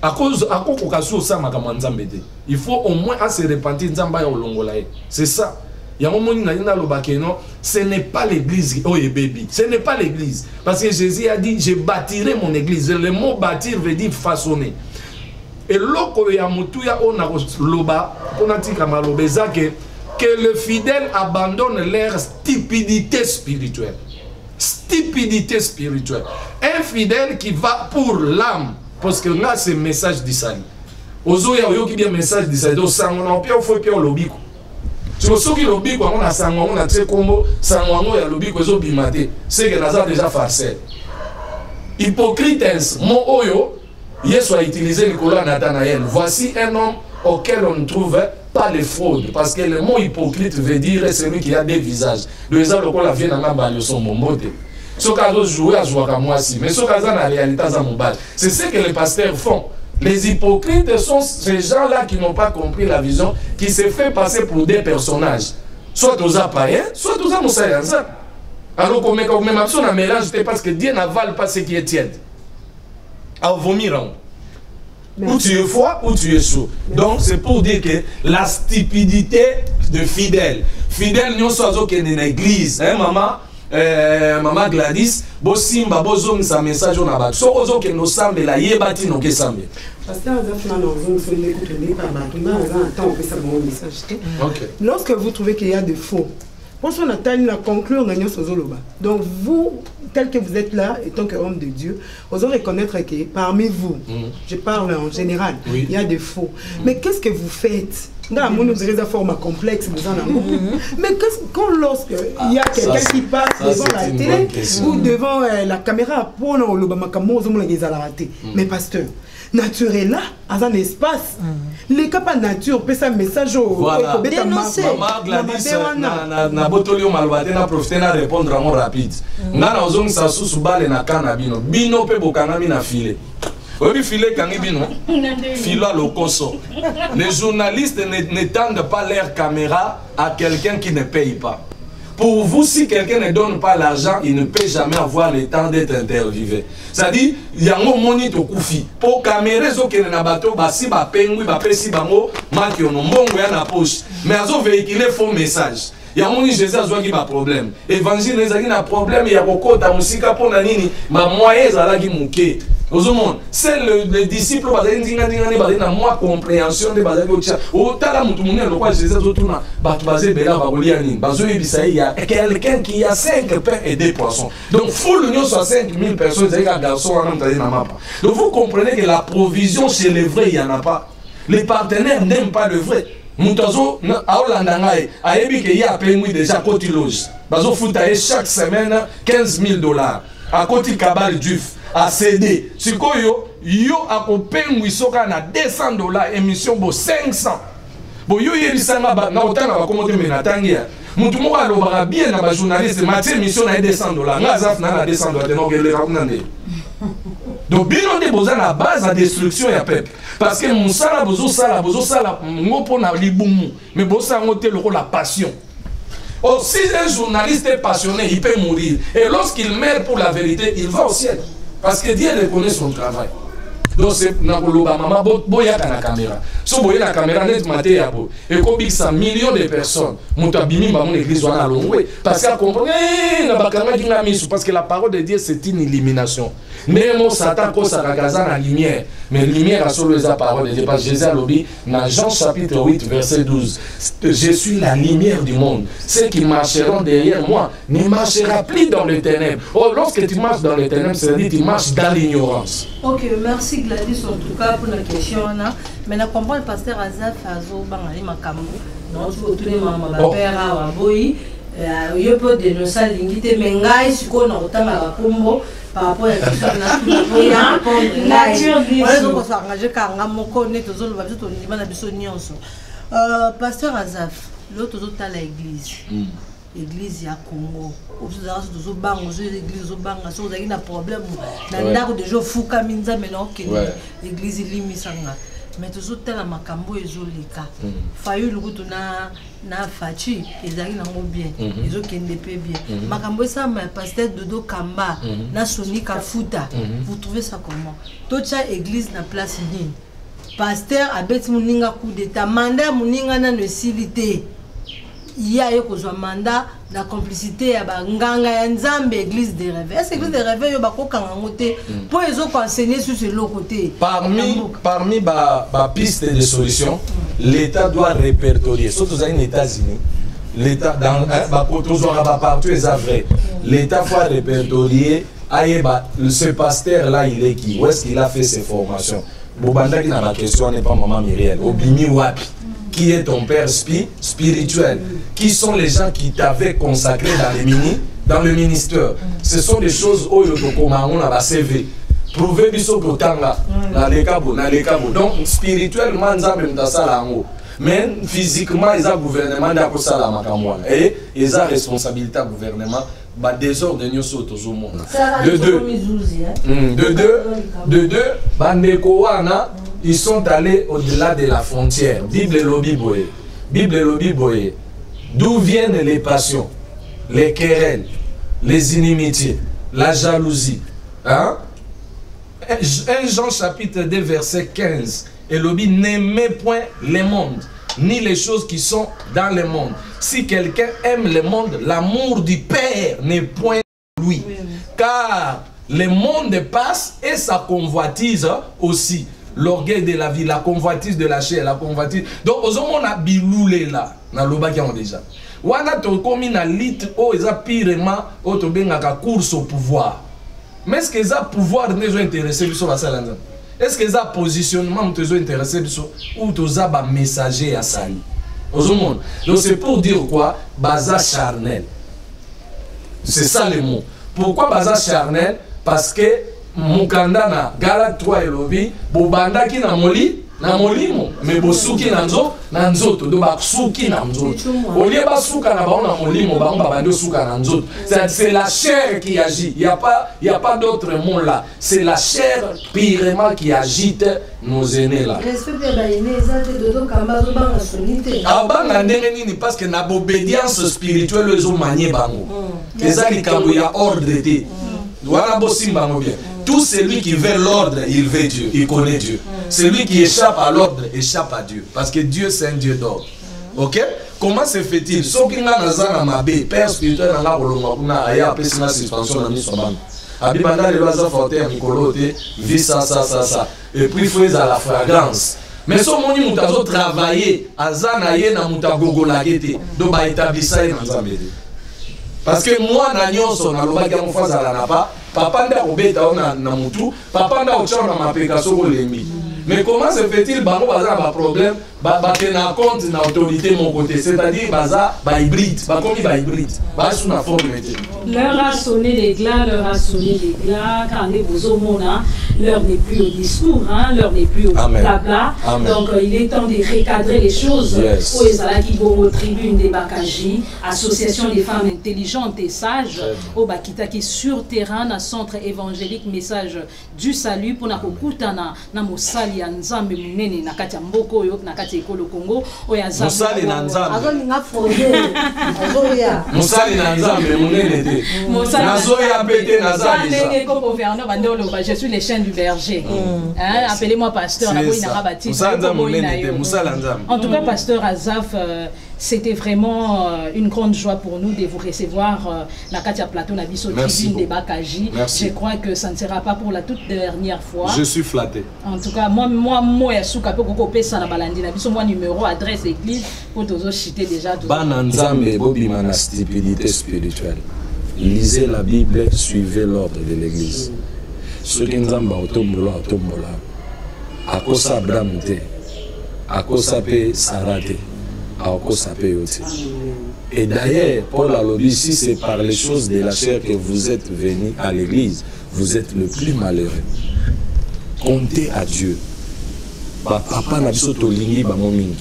à cause kasu sa makambo nzambete. Il faut au moins à se repentir nzamba ya olongola. C'est ça. Ya momoni na yina lobakeno, ce n'est pas l'église oh baby, ce n'est pas l'église parce que Jésus a dit je bâtirai mon église. Le mot bâtir veut dire façonner. Et loko ya mutu ya ona loba ponatika malobeza que le fidèle abandonne leur stupidité spirituelle. Stupidité spirituelle. Un fidèle qui va pour l'âme. Parce que là, c'est le message du salut. Ozoya oyo qui dit message du salut. Donc, ça, on a peur, faut peur l'obiko. Sur ceux qui l'obiko, on a sangwa, on a très combo, sangwa, on a l'obiko, ils ont bimate. C'est que Nazar déjà farcé. Hypocrites, mon oyo, Yesu a utilisé Nicolas Nathanaël. Voici un homme auquel on ne trouve pas les fraudes, parce que le mot hypocrite veut dire celui qui a des visages. Le visage de quoi la vie n'a pas de son mombote. Ce cas jouer à jouer à moi aussi, mais ce cas dans la réalité c'est ce que les pasteurs font. Les hypocrites sont ces gens-là qui n'ont pas compris la vision, qui se fait passer pour des personnages, soit aux païens, soit aux moussaïens. Alors qu'on met même absent un mélange, parce que Dieu n'avale pas ce qui est tiède. À vomir. Ou tu es froid ou tu es chaud. Donc c'est pour dire que la stupidité de fidèles. Fidèles, nous sommes qui dans l'église. Hein, maman Gladys, Bosimba, Bozong, sa message on a battu. So ozo que nous semble la yebati no ke semble. Lorsque vous trouvez qu'il y a des faux, on attend la conclure donc vous, tel que vous êtes là, étant qu'homme de Dieu, vous allez reconnaître que parmi vous, je parle en général, il y a des faux. Mais qu'est-ce que vous faites? Nous dirait des formes complexes, mais quand lorsque il y a quelqu'un qui passe devant la télé ou devant la caméra, pour mais pasteur, naturel là, à un espace, les cas pas nature, peut ça message au dénoncer. Maman Gladys, na botolio malvade na profiter na répondre en rapide. Ngana ozong sa sous balle na kanabino, bino pe bokanami na filet. Oui, filet kanibino, filo lokoso. Les journalistes n'étendent pas leur caméra à quelqu'un qui ne paye pas. Pour vous, si quelqu'un ne donne pas l'argent, il ne peut jamais avoir le temps d'être interviewé. C'est-à-dire, il y a un moment où koufi. Pour caméra, il y a un bateau, si ba pengui, ba presi bango, manque yon mbongo ya na poche. Mais azo véhiculer faux message. Il y a un moment où Jésus a un problème. Évangile, il y a un problème, il y a beaucoup de musique pour nanini, ma moyen zalagi mouké. C'est le disciple qui a moins compréhension de quelqu'un qui a 5 pains et 2 poissons. Donc, full l'union soit 5000 personnes, donc vous comprenez que la provision chez les vrais, il n'y en a pas. Les partenaires n'aiment pas le vrai. Moutazo, à Hollandangaï, à Ebi, il y a payé déjà côté loge. Bazo foutaye chaque semaine $15,000. À côté Kabal Duf. À céder. Si yo a kopengwi soka na $200 émission bo 500. Bo yo yerisanga ba na otanga ba komote mena tangia. Mutu mo alobara bien na ba journaliste mati émission na $200. Ngazaf na $200 de no gele rakunande. Donc bien on est besoin la base à destruction ya peuple parce que musala bozo sala ngopo na libumu mais bosa ngote le la passion. Oh, si un journaliste est passionné, il peut mourir. Et lorsqu'il meurt pour la vérité, il va au ciel. Parce que Dieu reconnaît son travail. Donc c'est nakoloba maman boya na caméra. So boya na caméra net maté yabo. Et comme ça millions de personnes monta bimi ba mon église wana longwe parce qu'à comprendre na bakanga kinga misu parce que la parole de Dieu c'est une illumination. Même Satan ko sa ragaza na lumière, mais lumière a solo les paroles de Dieu parce que Jésus a dit dans Jean chapitre 8 verset 12, je suis la lumière du monde. Ceux qui marcheront derrière moi ne marchera plus dans les ténèbres. Oh, lorsque tu marches dans les ténèbres, c'est-à-dire que tu marches dans l'ignorance. Ok, merci Gladys en tout cas pour la question. Mais je comprends le pasteur Azaf Azo Bangali Makambo. Donc, je vais tourner ma père à Waboyi. Je peux dénoncer l'ingité, mais je suis content de Pombo par rapport à la question de la nature. Pasteur Azaf, l'autre à l'église. L'église ya Congo. L'église a problème. L'église mais toujours tel makambo ezolika. Fayu lukutu na fachi ezali nango bien. Ezokende pe bien. Makambo ça ma pasteur Dodo Kamba na Sonika Futa. Vous trouvez ça comment? Tocha église na place nini? Pasteur abeti muninga coup d'état mandat muninga na necessité. Il y a eu un mandat la complicité à Nganga ya Nzambe église des rêves. Est-ce que l'église des rêves yo bako kangote pour les autres enseigner sur ce lot côté? Parmi ba piste de solution, l'État doit répertorier. Surtout aux États-Unis, l'État dans partout est vrai. L'État doit répertorier. Ce pasteur là il est qui? Où est-ce qu'il a fait ses formations? Bobanda qui n'a la question n'est pas maman Myriel. Obimi Wapi. Qui est ton père spirituel? Qui sont les gens qui t'avaient consacré dans le ministère? Ce sont des choses où on a CV. Prouver biso potanga na lekabo. Donc spirituellement mais physiquement ils ont gouvernement d'ako sala makamwa et ils ont responsabilité gouvernement ba désordre de nyonso tozo monde. De deux bandeko wana ils sont allés au-delà de la frontière. Bible lobby boye. D'où viennent les passions, les querelles, les inimitiés, la jalousie? Hein? 1 Jean chapitre 2 verset 15. Et lobby n'aimait point le monde, ni les choses qui sont dans le monde. Si quelqu'un aime le monde, l'amour du Père n'est point lui. Car le monde passe et sa convoitise aussi. L'orgueil de la vie, la convoitise de la chair, la convoitise. Donc, aux hommes, on a biloulé là, dans le bas qui ont déjà. On a commis na lit, oh, ils ont pirement, oh, tu as course au pouvoir. Mais est-ce qu'ils ont pouvoir de nous intéresser sur la salle? Est-ce qu'ils ont positionnement de nous intéresser ou tu as un messager à Sali? Aux hommes. Donc, c'est pour dire quoi? Baza charnel. C'est ça le mot. Pourquoi baza charnel? Parce que Mukanda na Galate 3 et lobby, bobanda ki na molimo, mais bosuki na nzoto, do ba suki na nzoto. Olie ba suka na ba na molimo, ba bando suka na nzoto. C'est la chair qui agit. Il y a pas d'autre mot là. C'est la chair pirement qui agite nos aînés là. Respect de ba aînés, ça te dodo kamba zo ba sonité. Ah ba na ndenge nini parce que na obédience spirituelle les ont manié bango. Ezali kambo ya ordre de. Voilà bosimba bien. Tout celui qui veut l'ordre, il veut Dieu, il connaît Dieu. Celui qui échappe à l'ordre, échappe à Dieu. Parce que Dieu, c'est un Dieu d'ordre. Ok? Comment se fait-il? Ceux qui ont un père spirituel, il y a une suspension dans l'histoire. Abibanda, les lois fortes, Nicoloté, vit ça. Et puis, il faut à la fragrance. Mais ce monde, il a travaillé à Zanaye, na Moutagogo Lagete, donc il établit ça dans Zambédé. Parce que moi, Nanyonso, na loba qui fait à la napa, papa nda obeta na mutu, papa nda ochana na mapeka soko lembi. Mais comment se fait-il bango baza ba problème, ba tena compte na autorité mon côté, c'est-à-dire baza ba hybride, ba komi ba hybride, ba sous na forme métier. L'heure a sonné l'éclat, car les bozomona, l'heure n'est plus au discours, hein, l'heure n'est plus au blabla. Donc il est temps de recadrer les choses. Yes. Qui vont aux tribunes des Bakaji, association des femmes intelligente et sage au bakita qui sur terrain na centre évangélique message du salut pour na kokutana na mosali ya nzambe munene na kati ya mboko oyo na kati ya ekolo Congo oya nzambe mosali na nzambe azolinga fondé azoya mosali na nzambe munene te nazoya pete nazali ndenge ko gouverneur bandolo je suis le chien du berger hein appelez-moi pasteur na boina rabati en tout cas pasteur Azaf c'était vraiment une grande joie pour nous de vous recevoir na Katia Plateau na biso tribune de Bakaji. Je crois que ça ne sera pas pour la toute dernière fois. Je suis flatté. En tout cas, moi ya souka pe ko pesa na balandi na biso moi numéro adresse église pour tozo citer déjà tout. Bananzambe bobima na stupidité spirituelle. Lisez la Bible, suivez l'ordre de l'église. Ce qui nzamba otombola akosa Abraham te akosa pe Sarah te akosa pe yote. Et d'ailleurs, Paul a lobby, si c'est par les choses de la chair que vous êtes venus à l'église, vous êtes le plus malheureux. Comptez à Dieu. Papa n'a pas tolingi ba momingi,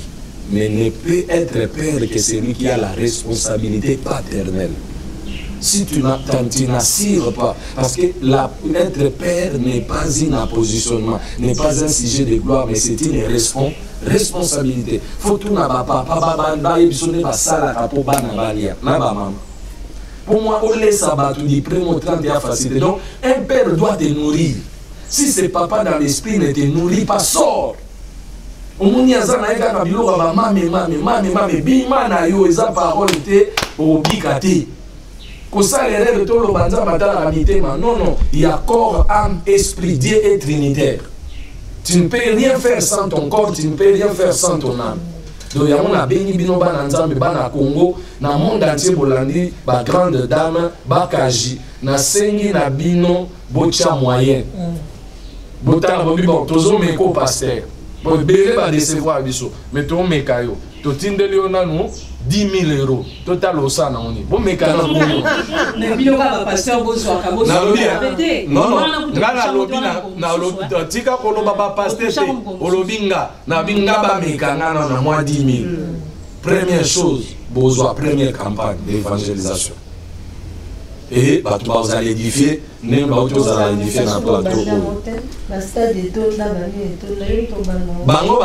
mais ne peut être père que celui qui a la responsabilité paternelle. Si tu n'assires pas, parce que être père n'est pas un positionnement, n'est pas un sujet de gloire, mais c'est une responsabilité. Faut tout na papa pour moi, on laisse abattre du primo 30 facilité. Donc, un père doit te nourrir. Si c'est papa dans l'esprit ne te nourrit pas, sors. On m'a dit non, non, il y a corps, âme, esprit, Dieu est trinitaire. Tu ne peux rien faire sans ton corps, tu ne peux rien faire sans ton âme. Donc, il y a un béni bino bananzambe bana Congo, na monde entier bolandi, ba grande dame, ba kaji, na sengi na bino bocha moyen. Botala bobi bon, tozo meko pasteur. Bon, bele ba décevoir biso, mais to mekayo. To tindeli ona no 10 000 euros. Total au sang, on est. Bon, mais quand on est. Non, non. Na lobi na lobi. Tika kolo baba pasteur. Olobinga na binga ba mekanga na moins 10 000. Première chose, besoin première campagne d'évangélisation. Et bah tu vas l'édifier, même bah tu vas l'édifier dans le plateau. Bango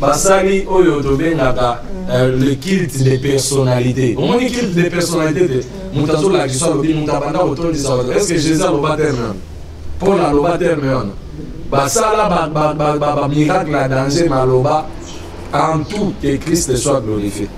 basali oyo to bengaka le culte des personnalités. On dit culte des personnalités. Mutazo la qui soit lobi mutabanda autour de ça. Est-ce que Jésus a le baptême? Paul a le baptême. Basala ba miracle la danger maloba en tout que Christ soit glorifié.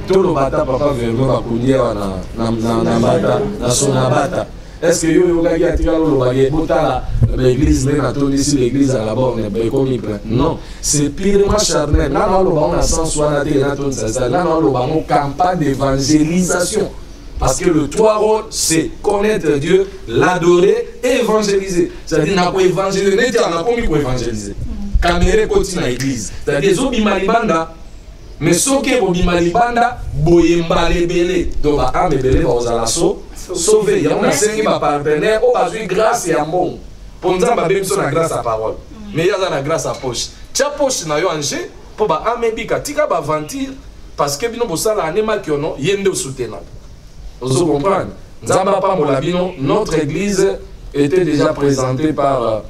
Tout le bata papa vraiment va courir na son abata. Est-ce que yo gagi atika lo bagé botala l'église na toni ici l'église à la borne be comme plein. Non, c'est purement charnel. Là on a sens soit na toni ça. Là on a une campagne d'évangélisation. Parce que le trois rôles, c'est connaître Dieu, l'adorer et évangéliser. C'est-à-dire n'a pas évangéliser, n'a pas évangéliser. Caméra continue à l'église. C'est-à-dire zobi malibanda. Mais ce qui est bobima libanda, boyemba lebele, donc ame belé va aux alasso, sauver. Il y a un enseigne ma partenaire, oh azui grâce et amour. Pour nous avoir besoin de la grâce à parole. Mais il y a la grâce à poche. Tia poche na yo anje, pour ba ame bika tika ba ventir, parce que bino bosala anema qui ono yende soutenable. Vous comprenez? Nzamba pa molabino, notre église était déjà présentée par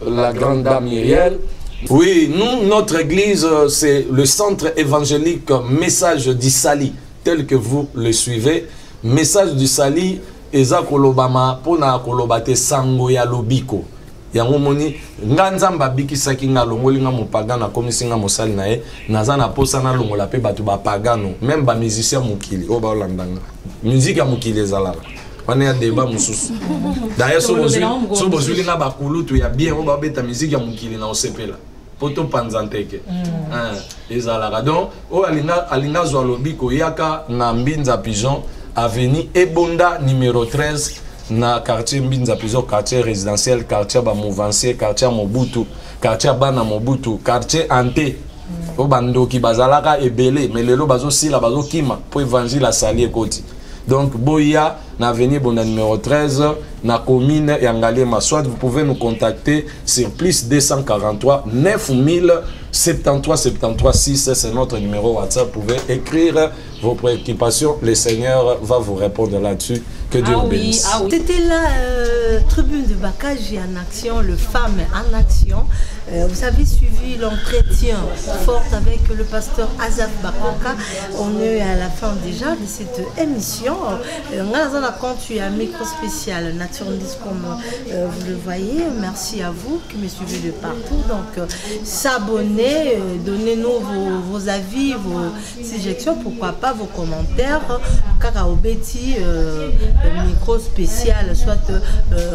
la grande dame Myriel. Oui, nous, notre église, c'est le centre évangélique Message du Sali, tel que vous le suivez. Message du Sali, Eza Kolobama, Pona Kolobate Sango ya Lobiko. Yango moni, Nganzamba Biki Sakinga Longolinga Mopagana, Komisinga Mosali Nae, Nazana Posana Longolape Batuba Pagano, même ba musicien Mukili, Oba Olandanga. Musique à Mukili Zalala. On est à débat moussous. D'ailleurs, si vous voulez na bakulu, tu y a bien, on va mettre la musique à Mukili na OCP là. Poto panzanteke. Ezalaka. Donc, o alina Zoualobi Koyaka na Mbinza Pigeon, avenue Ebonda numéro 13, na quartier Mbinza Pigeon, quartier résidentiel, quartier Bamouvancier, quartier Mobutu, quartier Bana Mobutu, quartier Ante. O bando ki bazalaka ebele, mais lelo bazo sila bazo kima pour évangile à Sali Koti. Donc, Boya, na avenue Bonda numéro 13, na commune Yangalema. Soit vous pouvez nous contacter sur plus 243 9000 73 73 6, c'est notre numéro WhatsApp. Vous pouvez écrire vos préoccupations. Le Seigneur va vous répondre là-dessus. Que Dieu vous bénisse. Oui. C'était la tribune de Bakaji en action, le Femme en action. Vous avez suivi l'entretien fort avec le pasteur Azaf Bakoka. On est à la fin déjà de cette émission. On a compte un micro spécial Nature comme vous le voyez. Merci à vous qui me suivez de partout. Donc, s'abonner, donnez-nous vos avis, vos suggestions, pourquoi pas vos commentaires. Kaka Obeti, micro spécial, soit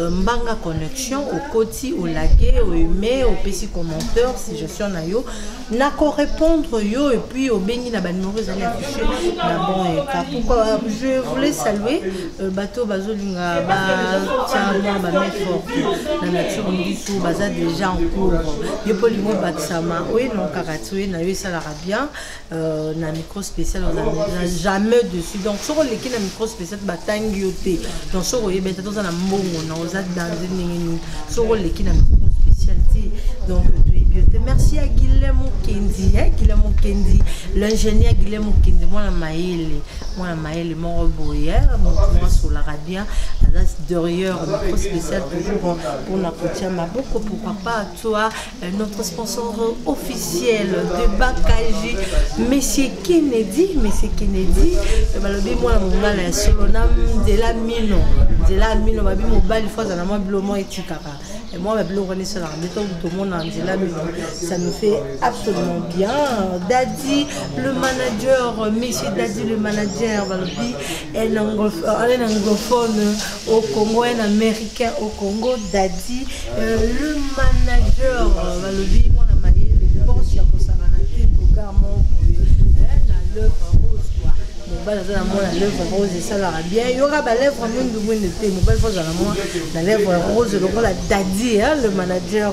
Mbanga Connexion, au Koti, au Lagué, au Aimé, au PC commentaire, si je suis en ayo. Nako répondre yo et puis au béni la numéro vous allez afficher la bon pourquoi je voulais saluer bateau bazolinga ba tiens ba mettre fort la nature ndisu baza déjà en cours yo polimo batsama oui non karatoué na yo ça la bien na micro spécial on a jamais dessus donc sur les na micro spécial batangi yoté donc sur les bêtes dans un mbongo na oza dans une sur les na micro spécialité donc merci à Guillermo Kendi, l'ingénieur Guillermo Kendi, moi la maïle, mon reboyer, moi sur l'Arabien, derrière, notre spécial toujours pour la côtière Maboko, pourquoi pas toi, notre sponsor officiel de Bakaji, Monsieur Kennedy, moi la Solonam de la Mino, ma mobile fois dans la moi blomon et Tikara. Et moi, ma blonde est sur la méthode de tout le monde ça nous fait absolument bien. Daddy, le manager, monsieur Daddy, le manager, un anglophone au Congo, un américain au Congo, Daddy, le manager, moi, la manière de penser à ça, pour garmon, l'œuvre rose, quoi. La lèvre rose et ça leur bien. Il y aura la lèvre même de Winneté. La lèvre rose, le la Daddy, le manager.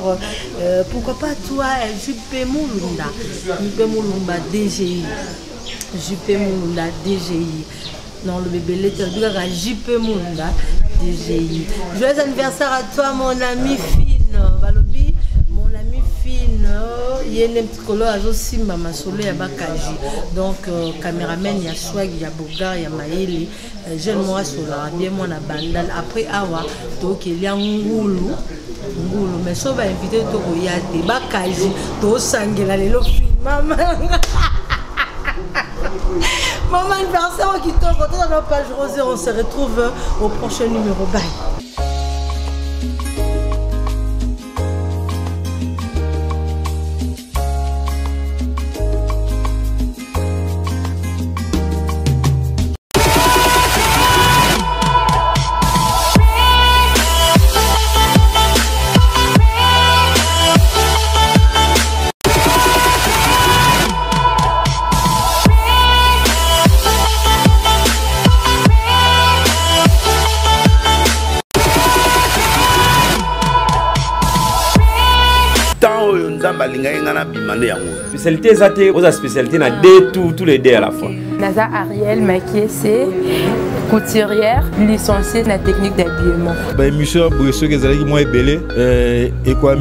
Pourquoi pas toi, JP Moulunda. JP Moulunda DGI. JP Moulunda DGI. Non, le bébé lettre du gars JP Moulunda DGI. Joyeux anniversaire à toi, mon ami Fine. Balobi. Il y a un petit color aussi Mama Solo ya Bakaji donc caméraman il y a Swag il y a Bogar il y a Maëli jeune moi sur la bien moi na bandal après awa donc il y a Ngulu mais ça va inviter to koyate Bakaji to sangela lelo film maman maman anniversaire qui tombe dans la page rosée on se retrouve au prochain numéro bye. Spécialité zate aux spécialités na deux tous les deux à la fois. Naza Ariel Makié c'est couturière licenciée dans la technique d'habillement. Bah émission pour ceux qui ont moi belé et quoi